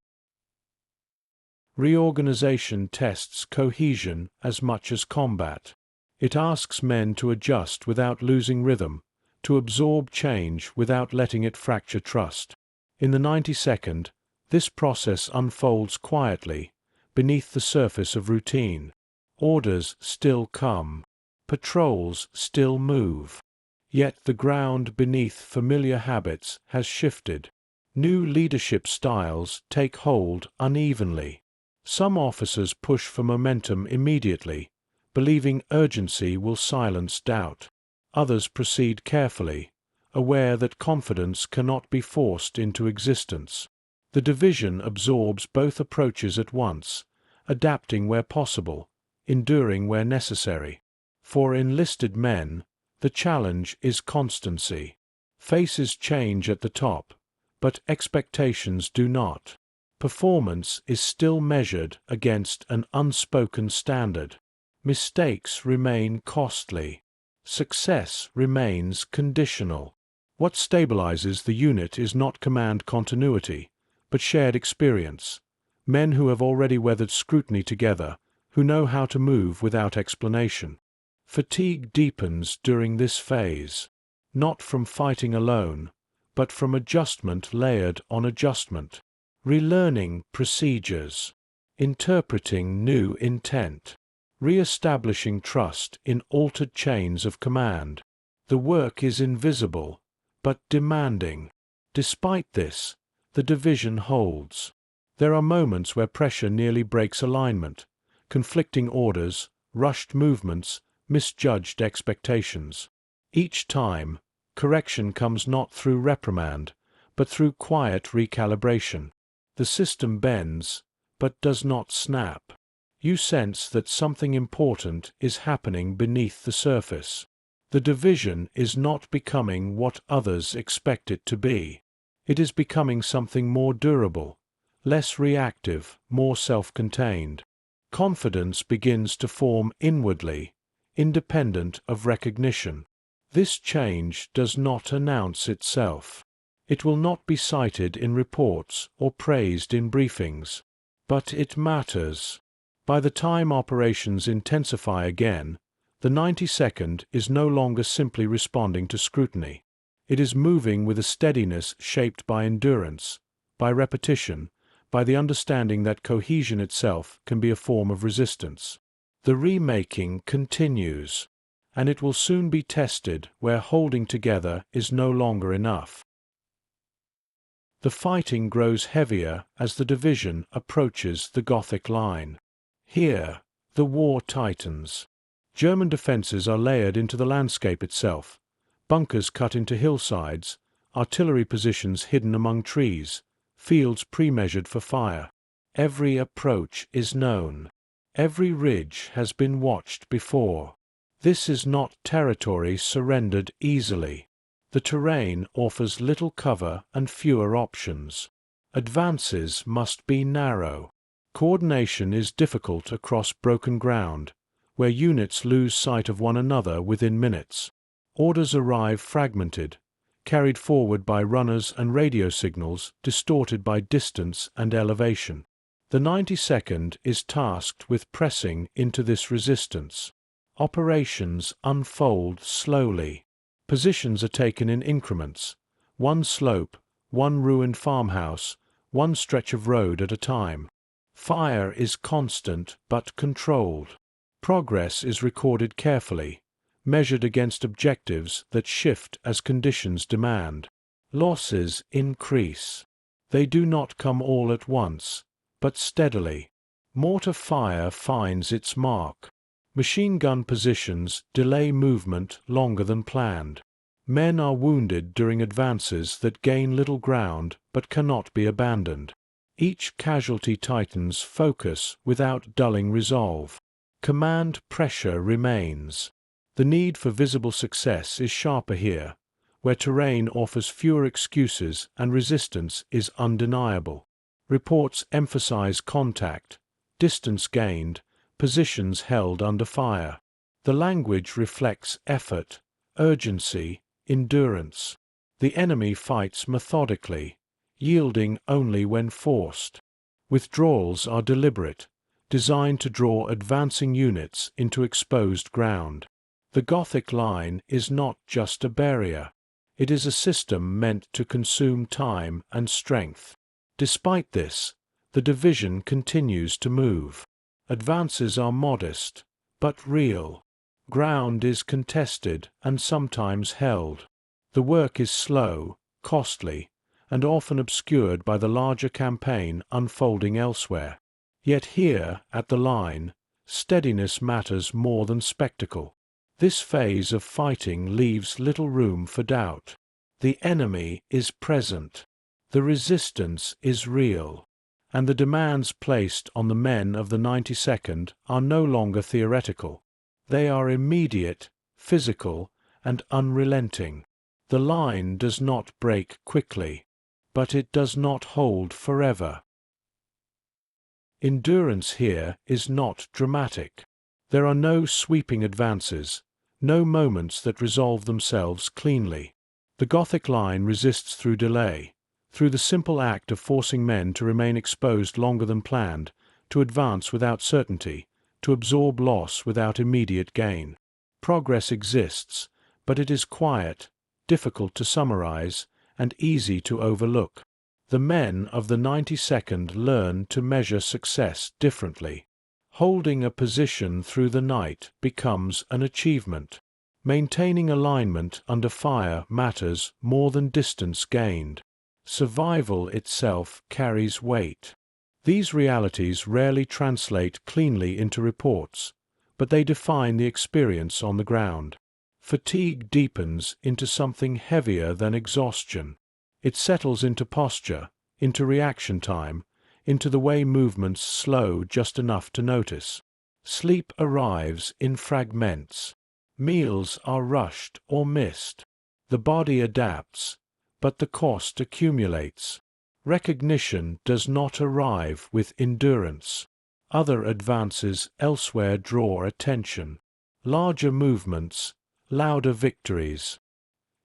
Reorganization tests cohesion as much as combat. It asks men to adjust without losing rhythm, to absorb change without letting it fracture trust. In the 92nd, this process unfolds quietly, beneath the surface of routine. Orders still come. Patrols still move. Yet the ground beneath familiar habits has shifted. New leadership styles take hold unevenly. Some officers push for momentum immediately, believing urgency will silence doubt. Others proceed carefully, aware that confidence cannot be forced into existence. The division absorbs both approaches at once, adapting where possible, enduring where necessary. For enlisted men, the challenge is constancy. Faces change at the top, but expectations do not. Performance is still measured against an unspoken standard. Mistakes remain costly. Success remains conditional. What stabilizes the unit is not command continuity, but shared experience. Men who have already weathered scrutiny together, who know how to move without explanation. Fatigue deepens during this phase, not from fighting alone, but from adjustment layered on adjustment. Relearning procedures. Interpreting new intent. Re-establishing trust in altered chains of command. The work is invisible, but demanding. Despite this, the division holds. There are moments where pressure nearly breaks alignment, conflicting orders, rushed movements, misjudged expectations. Each time, correction comes not through reprimand, but through quiet recalibration. The system bends, but does not snap. You sense that something important is happening beneath the surface. The division is not becoming what others expect it to be. It is becoming something more durable, less reactive, more self-contained. Confidence begins to form inwardly, independent of recognition. This change does not announce itself. It will not be cited in reports or praised in briefings. But it matters. By the time operations intensify again, the 92nd is no longer simply responding to scrutiny. It is moving with a steadiness shaped by endurance, by repetition, by the understanding that cohesion itself can be a form of resistance. The remaking continues, and it will soon be tested where holding together is no longer enough. The fighting grows heavier as the division approaches the Gothic Line. Here, the war tightens. German defenses are layered into the landscape itself, bunkers cut into hillsides, artillery positions hidden among trees, fields pre-measured for fire. Every approach is known. Every ridge has been watched before. This is not territory surrendered easily. The terrain offers little cover and fewer options. Advances must be narrow. Coordination is difficult across broken ground, where units lose sight of one another within minutes. Orders arrive fragmented, carried forward by runners and radio signals distorted by distance and elevation. The 92nd is tasked with pressing into this resistance. Operations unfold slowly. Positions are taken in increments. One slope, one ruined farmhouse, one stretch of road at a time. Fire is constant but controlled. Progress is recorded carefully, measured against objectives that shift as conditions demand. Losses increase. They do not come all at once, but steadily. Mortar fire finds its mark. Machine gun positions delay movement longer than planned. Men are wounded during advances that gain little ground but cannot be abandoned. Each casualty tightens focus without dulling resolve. Command pressure remains. The need for visible success is sharper here, where terrain offers fewer excuses and resistance is undeniable. Reports emphasize contact, distance gained, positions held under fire. The language reflects effort, urgency, endurance. The enemy fights methodically, yielding only when forced. Withdrawals are deliberate, designed to draw advancing units into exposed ground. The Gothic Line is not just a barrier. It is a system meant to consume time and strength. Despite this, the division continues to move. Advances are modest, but real. Ground is contested and sometimes held. The work is slow, costly, and often obscured by the larger campaign unfolding elsewhere. Yet here, at the line, steadiness matters more than spectacle. This phase of fighting leaves little room for doubt. The enemy is present. The resistance is real. And the demands placed on the men of the 92nd are no longer theoretical. They are immediate, physical, and unrelenting. The line does not break quickly, but it does not hold forever. Endurance here is not dramatic. There are no sweeping advances, no moments that resolve themselves cleanly. The Gothic Line resists through delay, through the simple act of forcing men to remain exposed longer than planned, to advance without certainty, to absorb loss without immediate gain. Progress exists, but it is quiet, difficult to summarize, and easy to overlook. The men of the 92nd learn to measure success differently. Holding a position through the night becomes an achievement. Maintaining alignment under fire matters more than distance gained. Survival itself carries weight. These realities rarely translate cleanly into reports, but they define the experience on the ground. Fatigue deepens into something heavier than exhaustion. It settles into posture, into reaction time, into the way movements slow just enough to notice. Sleep arrives in fragments. Meals are rushed or missed. The body adapts, but the cost accumulates. Recognition does not arrive with endurance. Other advances elsewhere draw attention. Larger movements, louder victories.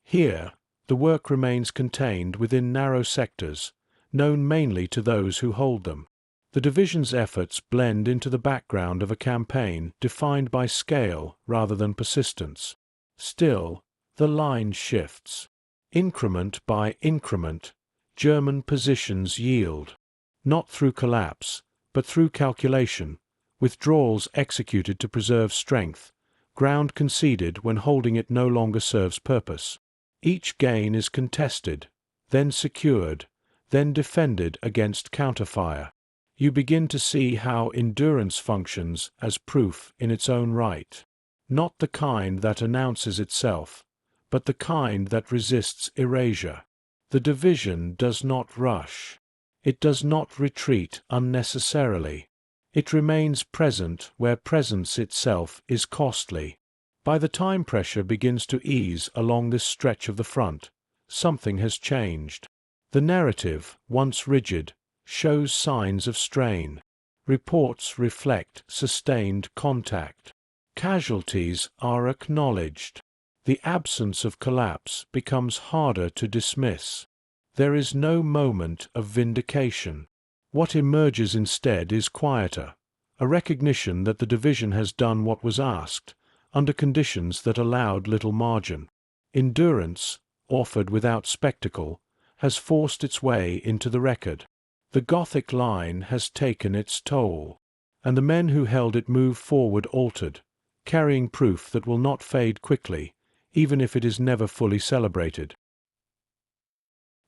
Here, the work remains contained within narrow sectors, known mainly to those who hold them. The division's efforts blend into the background of a campaign defined by scale rather than persistence. Still, the line shifts. Increment by increment, German positions yield. Not through collapse, but through calculation, withdrawals executed to preserve strength, ground conceded when holding it no longer serves purpose. Each gain is contested, then secured, then defended against counterfire. You begin to see how endurance functions as proof in its own right. Not the kind that announces itself, but the kind that resists erasure. The division does not rush. It does not retreat unnecessarily. It remains present where presence itself is costly. By the time pressure begins to ease along this stretch of the front, something has changed. The narrative, once rigid, shows signs of strain. Reports reflect sustained contact. Casualties are acknowledged. The absence of collapse becomes harder to dismiss. There is no moment of vindication. What emerges instead is quieter, a recognition that the division has done what was asked, under conditions that allowed little margin. Endurance, offered without spectacle, has forced its way into the record. The Gothic Line has taken its toll, and the men who held it move forward altered, carrying proof that will not fade quickly, even if it is never fully celebrated.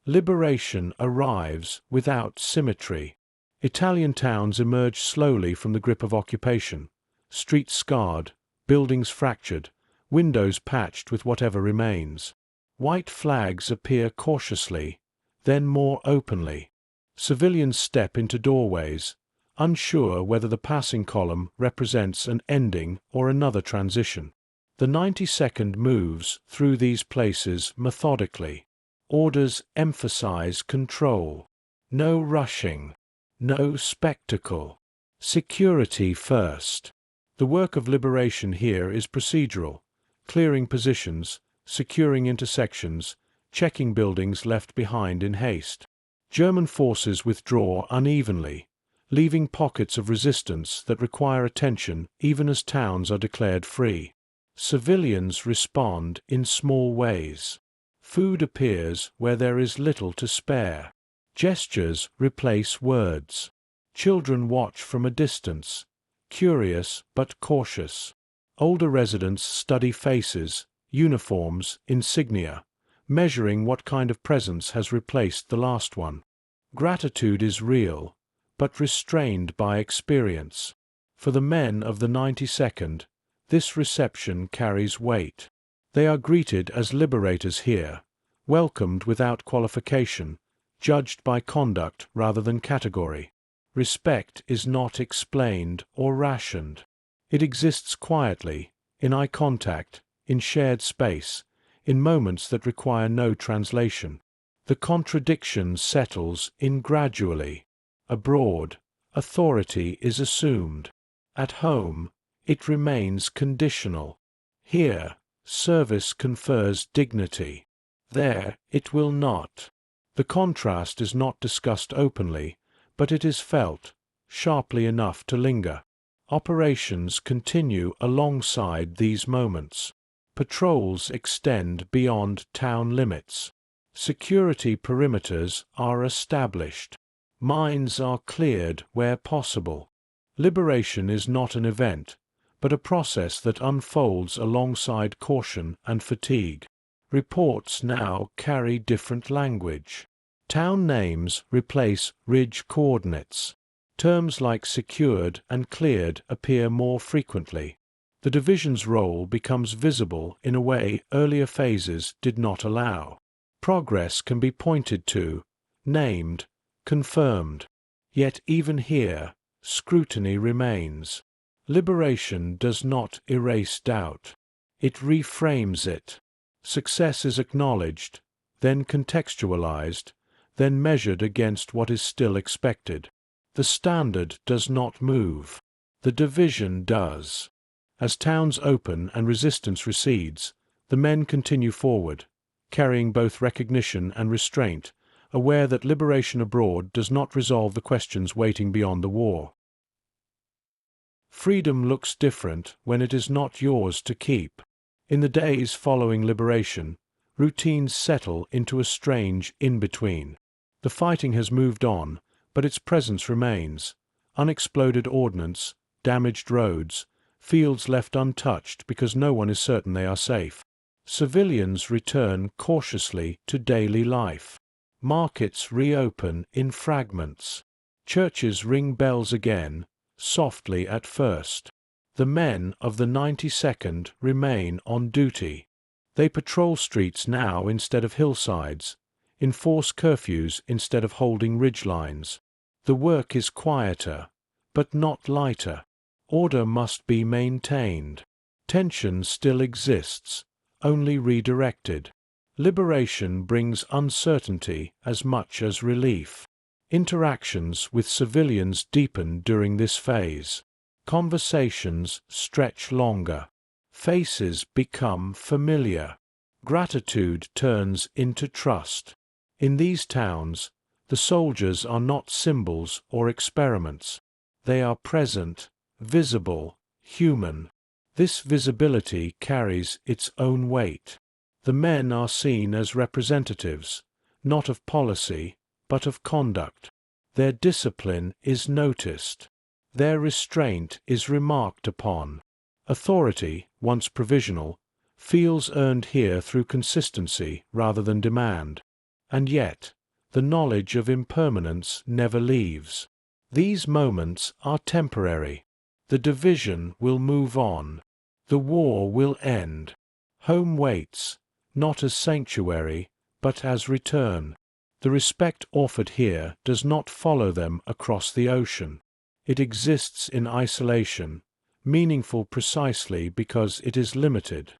Liberation arrives without symmetry. Italian towns emerge slowly from the grip of occupation, streets scarred, buildings fractured, windows patched with whatever remains. White flags appear cautiously, then more openly. Civilians step into doorways, unsure whether the passing column represents an ending or another transition. The 92nd moves through these places methodically. Orders emphasize control. No rushing. No spectacle. Security first. The work of liberation here is procedural, clearing positions, securing intersections, checking buildings left behind in haste. German forces withdraw unevenly, leaving pockets of resistance that require attention even as towns are declared free. Civilians respond in small ways. Food appears where there is little to spare. Gestures replace words. Children watch from a distance, curious but cautious. Older residents study faces, uniforms, insignia, measuring what kind of presence has replaced the last one. Gratitude is real, but restrained by experience. For the men of the 92nd, this reception carries weight. They are greeted as liberators here, welcomed without qualification, judged by conduct rather than category. Respect is not explained or rationed. It exists quietly, in eye contact, in shared space, in moments that require no translation. The contradiction settles in gradually. Abroad, authority is assumed. At home, it remains conditional. Here, service confers dignity. There, it will not. The contrast is not discussed openly, but it is felt, sharply enough to linger. Operations continue alongside these moments. Patrols extend beyond town limits. Security perimeters are established. Mines are cleared where possible. Liberation is not an event, but a process that unfolds alongside caution and fatigue. Reports now carry different language. Town names replace ridge coordinates. Terms like secured and cleared appear more frequently. The division's role becomes visible in a way earlier phases did not allow. Progress can be pointed to, named, confirmed. Yet even here, scrutiny remains. Liberation does not erase doubt. It reframes it. Success is acknowledged, then contextualized, then measured against what is still expected. The standard does not move. The division does. As towns open and resistance recedes, the men continue forward, carrying both recognition and restraint, aware that liberation abroad does not resolve the questions waiting beyond the war. Freedom looks different when it is not yours to keep. In the days following liberation, routines settle into a strange in-between. The fighting has moved on, but its presence remains. Unexploded ordnance, damaged roads, fields left untouched because no one is certain they are safe. Civilians return cautiously to daily life. Markets reopen in fragments. Churches ring bells again, softly at first. The men of the 92nd remain on duty. They patrol streets now instead of hillsides, enforce curfews instead of holding ridgelines. The work is quieter, but not lighter. Order must be maintained. Tension still exists, only redirected. Liberation brings uncertainty as much as relief. Interactions with civilians deepen during this phase. Conversations stretch longer. Faces become familiar. Gratitude turns into trust. In these towns, the soldiers are not symbols or experiments. They are present, visible, human. This visibility carries its own weight. The men are seen as representatives, not of policy, but of conduct. Their discipline is noticed. Their restraint is remarked upon. Authority, once provisional, feels earned here through consistency rather than demand. And yet, the knowledge of impermanence never leaves. These moments are temporary. The division will move on. The war will end. Home waits, not as sanctuary, but as return. The respect offered here does not follow them across the ocean. It exists in isolation, meaningful precisely because it is limited.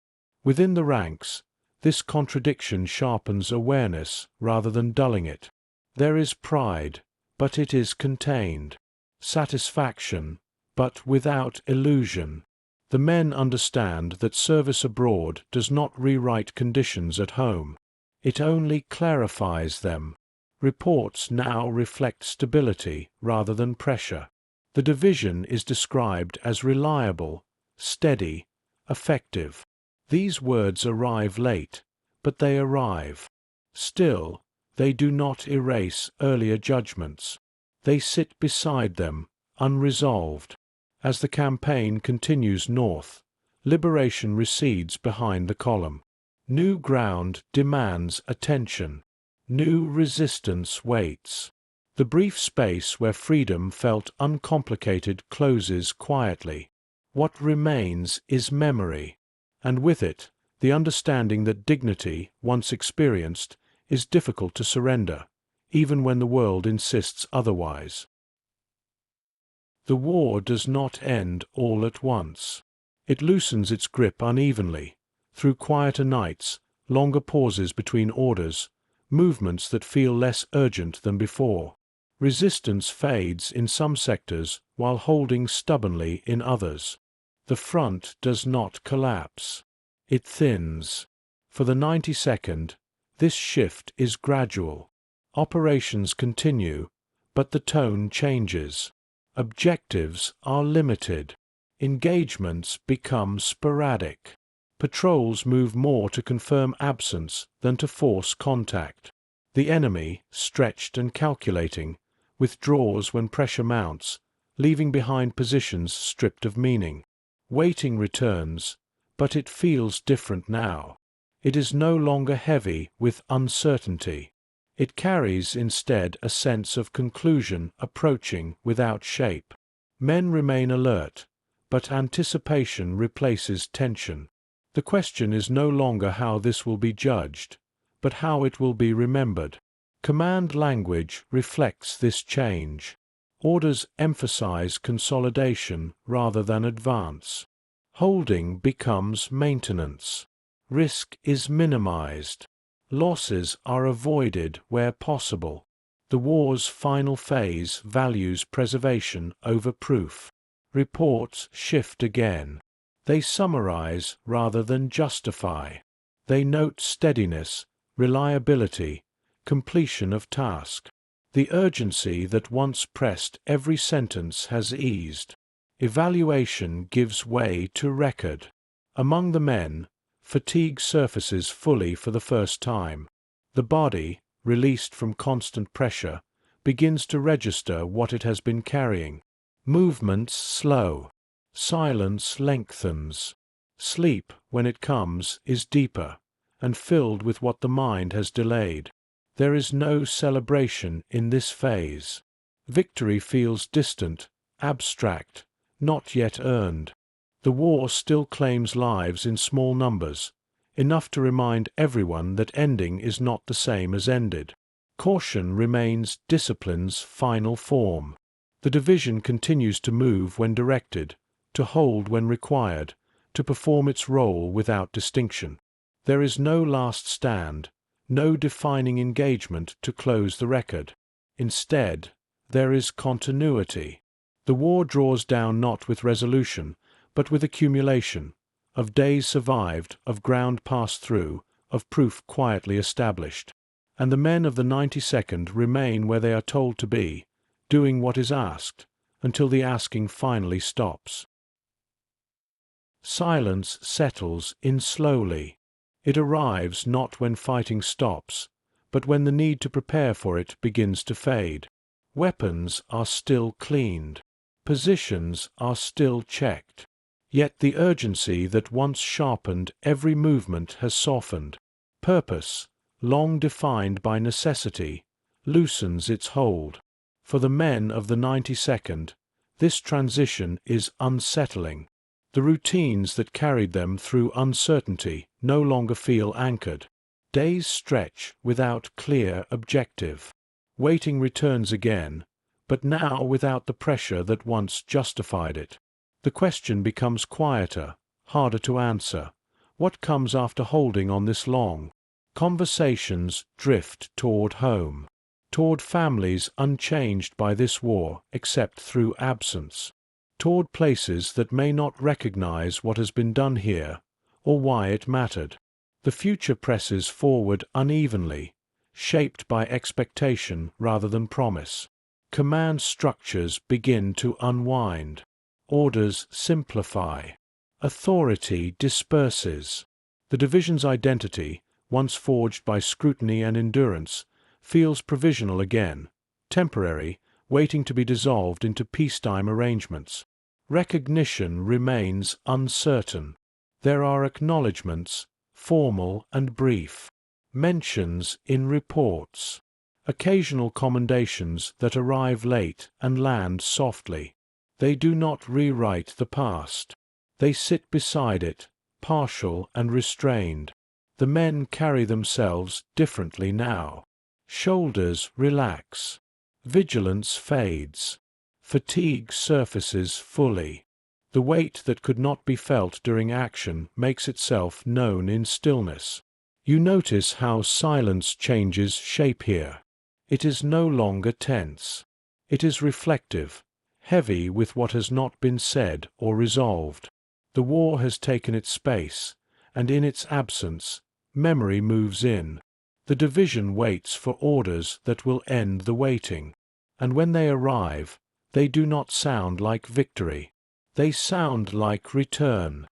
Within the ranks, this contradiction sharpens awareness rather than dulling it. There is pride, but it is contained. Satisfaction, but without illusion. The men understand that service abroad does not rewrite conditions at home. It only clarifies them. Reports now reflect stability rather than pressure. The division is described as reliable, steady, effective. These words arrive late, but they arrive. Still, they do not erase earlier judgments. They sit beside them, unresolved. As the campaign continues north, liberation recedes behind the column. New ground demands attention. New resistance waits. The brief space where freedom felt uncomplicated closes quietly. What remains is memory, and with it, the understanding that dignity, once experienced, is difficult to surrender, even when the world insists otherwise. The war does not end all at once. It loosens its grip unevenly, through quieter nights, longer pauses between orders, movements that feel less urgent than before. Resistance fades in some sectors while holding stubbornly in others. The front does not collapse. It thins. For the 92nd, this shift is gradual. Operations continue, but the tone changes. Objectives are limited. Engagements become sporadic. Patrols move more to confirm absence than to force contact. The enemy, stretched and calculating, withdraws when pressure mounts, leaving behind positions stripped of meaning. Waiting returns, but it feels different now. It is no longer heavy with uncertainty. It carries instead a sense of conclusion approaching without shape. Men remain alert, but anticipation replaces tension. The question is no longer how this will be judged, but how it will be remembered. Command language reflects this change. Orders emphasize consolidation rather than advance. Holding becomes maintenance. Risk is minimized. Losses are avoided where possible. The war's final phase values preservation over proof. Reports shift again. They summarize rather than justify. They note steadiness, reliability, completion of task. The urgency that once pressed every sentence has eased. Evaluation gives way to record. Among the men, fatigue surfaces fully for the first time. The body, released from constant pressure, begins to register what it has been carrying. Movements slow. Silence lengthens. Sleep, when it comes, is deeper, and filled with what the mind has delayed. There is no celebration in this phase. Victory feels distant, abstract, not yet earned. The war still claims lives in small numbers, enough to remind everyone that ending is not the same as ended. Caution remains discipline's final form. The division continues to move when directed, to hold when required, to perform its role without distinction. There is no last stand, no defining engagement to close the record. Instead, there is continuity. The war draws down not with resolution, but with accumulation, of days survived, of ground passed through, of proof quietly established. And the men of the 92nd remain where they are told to be, doing what is asked, until the asking finally stops. Silence settles in slowly. It arrives not when fighting stops, but when the need to prepare for it begins to fade. Weapons are still cleaned. Positions are still checked. Yet the urgency that once sharpened every movement has softened. Purpose, long defined by necessity, loosens its hold. For the men of the 92nd, this transition is unsettling. The routines that carried them through uncertainty no longer feel anchored. Days stretch without clear objective. Waiting returns again, but now without the pressure that once justified it. The question becomes quieter, harder to answer. What comes after holding on this long? Conversations drift toward home, toward families unchanged by this war except through absence, toward places that may not recognize what has been done here or why it mattered. The future presses forward unevenly, shaped by expectation rather than promise. Command structures begin to unwind. Orders simplify. Authority disperses. The division's identity, once forged by scrutiny and endurance, feels provisional again, temporary, waiting to be dissolved into peacetime arrangements. Recognition remains uncertain. There are acknowledgments, formal and brief, mentions in reports, occasional commendations that arrive late and land softly. They do not rewrite the past. They sit beside it, partial and restrained. The men carry themselves differently now. Shoulders relax. Vigilance fades. Fatigue surfaces fully. The weight that could not be felt during action makes itself known in stillness. You notice how silence changes shape here. It is no longer tense. It is reflective, heavy with what has not been said or resolved. The war has taken its space, and in its absence, memory moves in. The division waits for orders that will end the waiting, and when they arrive, they do not sound like victory. They sound like return.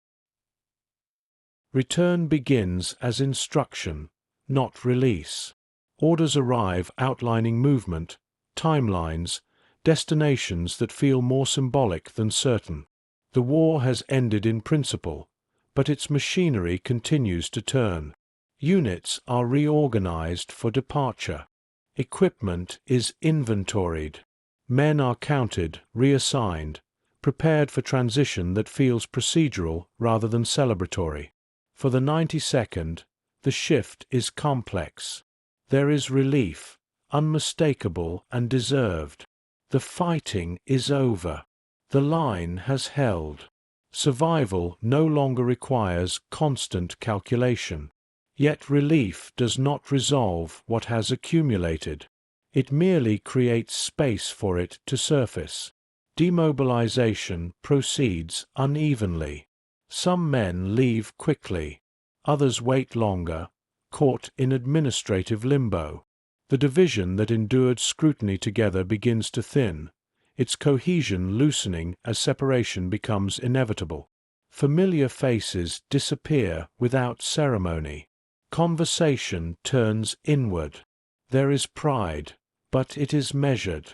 Return begins as instruction, not release. Orders arrive outlining movement, timelines, destinations that feel more symbolic than certain. The war has ended in principle, but its machinery continues to turn. Units are reorganized for departure. Equipment is inventoried. Men are counted, reassigned, prepared for transition that feels procedural rather than celebratory. For the 92nd, the shift is complex. There is relief, unmistakable and deserved. The fighting is over. The line has held. Survival no longer requires constant calculation. Yet relief does not resolve what has accumulated. It merely creates space for it to surface. Demobilization proceeds unevenly. Some men leave quickly. Others wait longer, caught in administrative limbo. The division that endured scrutiny together begins to thin, its cohesion loosening as separation becomes inevitable. Familiar faces disappear without ceremony. Conversation turns inward. There is pride, but it is measured.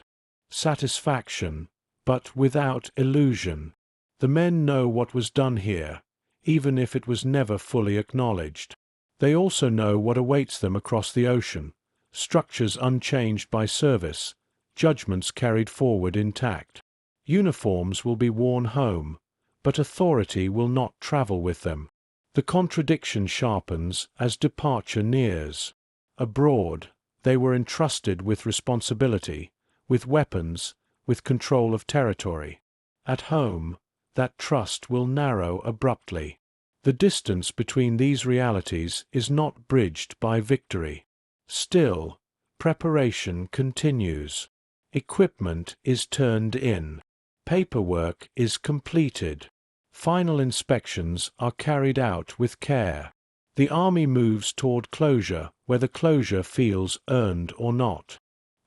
Satisfaction, but without illusion. The men know what was done here, even if it was never fully acknowledged. They also know what awaits them across the ocean, structures unchanged by service, judgments carried forward intact. Uniforms will be worn home, but authority will not travel with them. The contradiction sharpens as departure nears. Abroad, they were entrusted with responsibility, with weapons, with control of territory. At home, that trust will narrow abruptly. The distance between these realities is not bridged by victory. Still, preparation continues. Equipment is turned in. Paperwork is completed. Final inspections are carried out with care. The army moves toward closure, whether closure feels earned or not.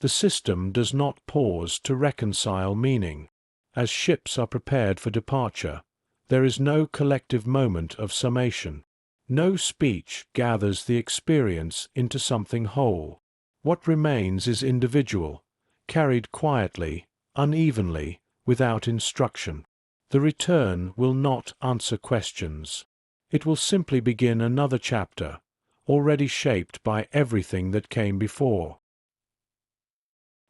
The system does not pause to reconcile meaning. As ships are prepared for departure, there is no collective moment of summation. No speech gathers the experience into something whole. What remains is individual, carried quietly, unevenly, without instruction. The return will not answer questions. It will simply begin another chapter, already shaped by everything that came before.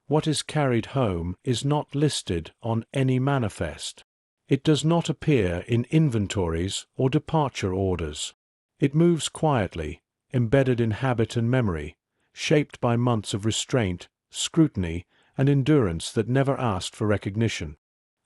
What is carried home is not listed on any manifest. It does not appear in inventories or departure orders. It moves quietly, embedded in habit and memory, shaped by months of restraint, scrutiny, and endurance that never asked for recognition.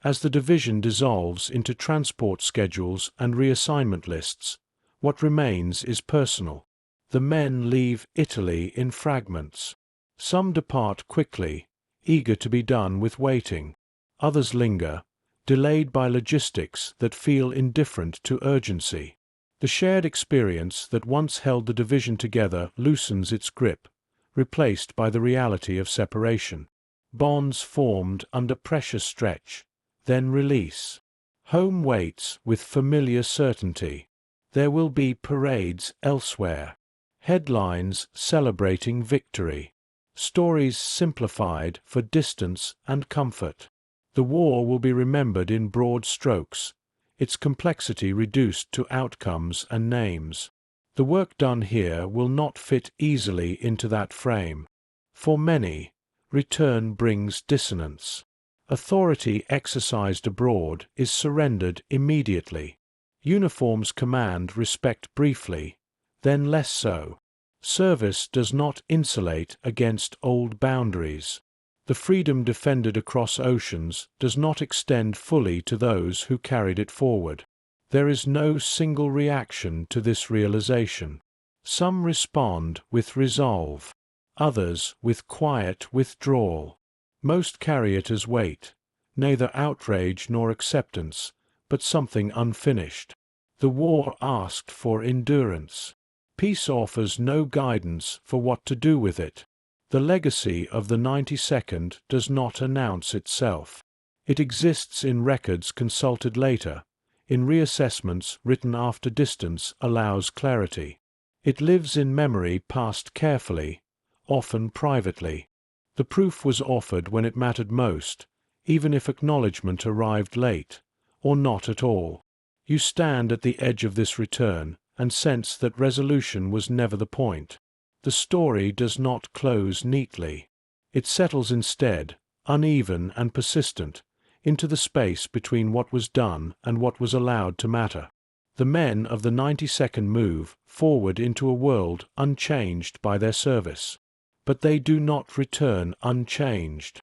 As the division dissolves into transport schedules and reassignment lists, what remains is personal. The men leave Italy in fragments. Some depart quickly, eager to be done with waiting. Others linger, delayed by logistics that feel indifferent to urgency. The shared experience that once held the division together loosens its grip, replaced by the reality of separation. Bonds formed under pressure stretch, then release. Home waits with familiar certainty. There will be parades elsewhere. Headlines celebrating victory. Stories simplified for distance and comfort. The war will be remembered in broad strokes, its complexity reduced to outcomes and names. The work done here will not fit easily into that frame. For many, return brings dissonance. Authority exercised abroad is surrendered immediately. Uniforms command respect briefly, then less so. Service does not insulate against old boundaries. The freedom defended across oceans does not extend fully to those who carried it forward. There is no single reaction to this realization. Some respond with resolve, others with quiet withdrawal. Most carry it as weight, neither outrage nor acceptance, but something unfinished. The war asked for endurance. Peace offers no guidance for what to do with it. The legacy of the 92nd does not announce itself. It exists in records consulted later, in reassessments written after distance allows clarity. It lives in memory passed carefully, often privately. The proof was offered when it mattered most, even if acknowledgement arrived late, or not at all. You stand at the edge of this return and sense that resolution was never the point. The story does not close neatly. It settles instead, uneven and persistent, into the space between what was done and what was allowed to matter. The men of the 92nd move forward into a world unchanged by their service. But they do not return unchanged.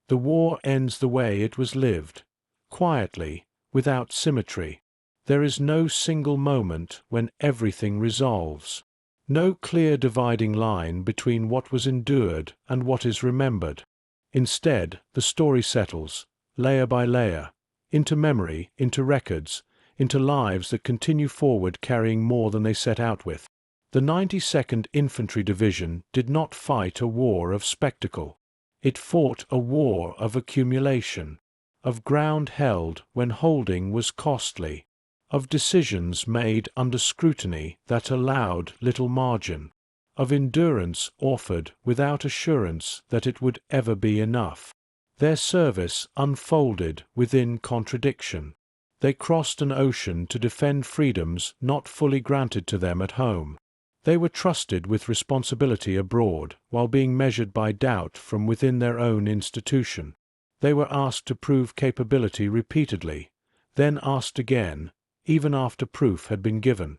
The war ends the way it was lived, quietly, without symmetry. There is no single moment when everything resolves. No clear dividing line between what was endured and what is remembered. Instead, the story settles, layer by layer, into memory, into records, into lives that continue forward carrying more than they set out with. The 92nd Infantry Division did not fight a war of spectacle. It fought a war of accumulation, of ground held when holding was costly, of decisions made under scrutiny that allowed little margin, of endurance offered without assurance that it would ever be enough. Their service unfolded within contradiction. They crossed an ocean to defend freedoms not fully granted to them at home. They were trusted with responsibility abroad while being measured by doubt from within their own institution. They were asked to prove capability repeatedly, then asked again, even after proof had been given.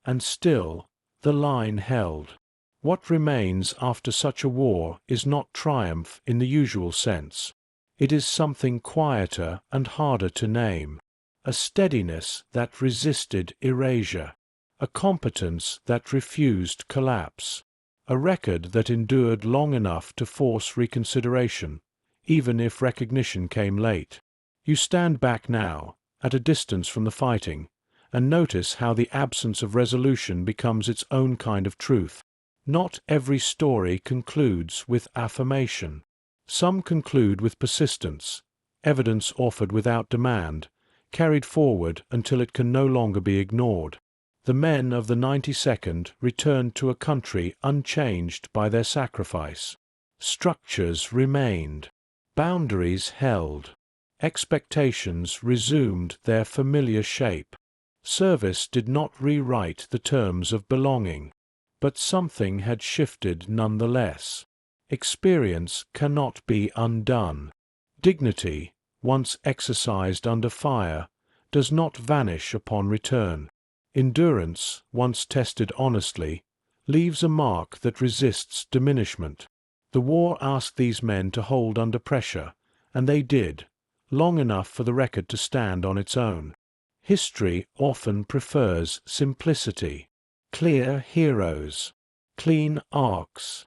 And still, the line held. What remains after such a war is not triumph in the usual sense. It is something quieter and harder to name. A steadiness that resisted erasure. A competence that refused collapse. A record that endured long enough to force reconsideration, even if recognition came late. You stand back now, at a distance from the fighting, and notice how the absence of resolution becomes its own kind of truth. Not every story concludes with affirmation. Some conclude with persistence, evidence offered without demand, carried forward until it can no longer be ignored. The men of the 92nd returned to a country unchanged by their sacrifice. Structures remained. Boundaries held. Expectations resumed their familiar shape. Service did not rewrite the terms of belonging. But something had shifted nonetheless. Experience cannot be undone. Dignity, once exercised under fire, does not vanish upon return. Endurance, once tested honestly, leaves a mark that resists diminishment. The war asked these men to hold under pressure, and they did, long enough for the record to stand on its own. History often prefers simplicity. Clear heroes, clean arcs.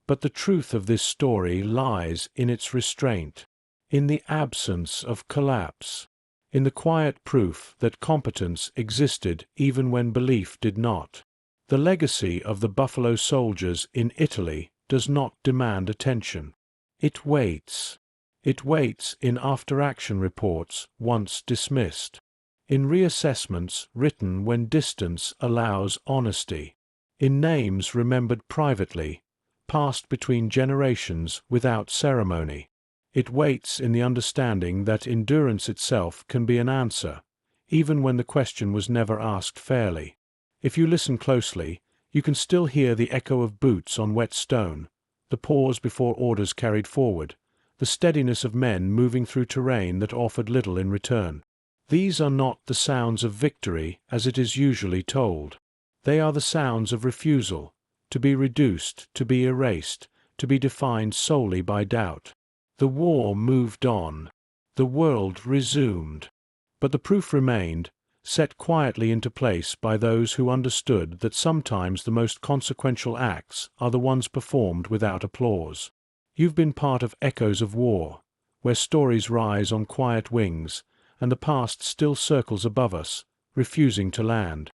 But the truth of this story lies in its restraint, in the absence of collapse, in the quiet proof that competence existed even when belief did not. The legacy of the Buffalo Soldiers in Italy does not demand attention. It waits. It waits in after-action reports once dismissed, in reassessments written when distance allows honesty, in names remembered privately, passed between generations without ceremony. It waits in the understanding that endurance itself can be an answer, even when the question was never asked fairly. If you listen closely, you can still hear the echo of boots on wet stone, the pause before orders carried forward, the steadiness of men moving through terrain that offered little in return. These are not the sounds of victory as it is usually told. They are the sounds of refusal, to be reduced, to be erased, to be defined solely by doubt. The war moved on. The world resumed. But the proof remained, set quietly into place by those who understood that sometimes the most consequential acts are the ones performed without applause. You've been part of echoes of war, where stories rise on quiet wings, and the past still circles above us, refusing to land.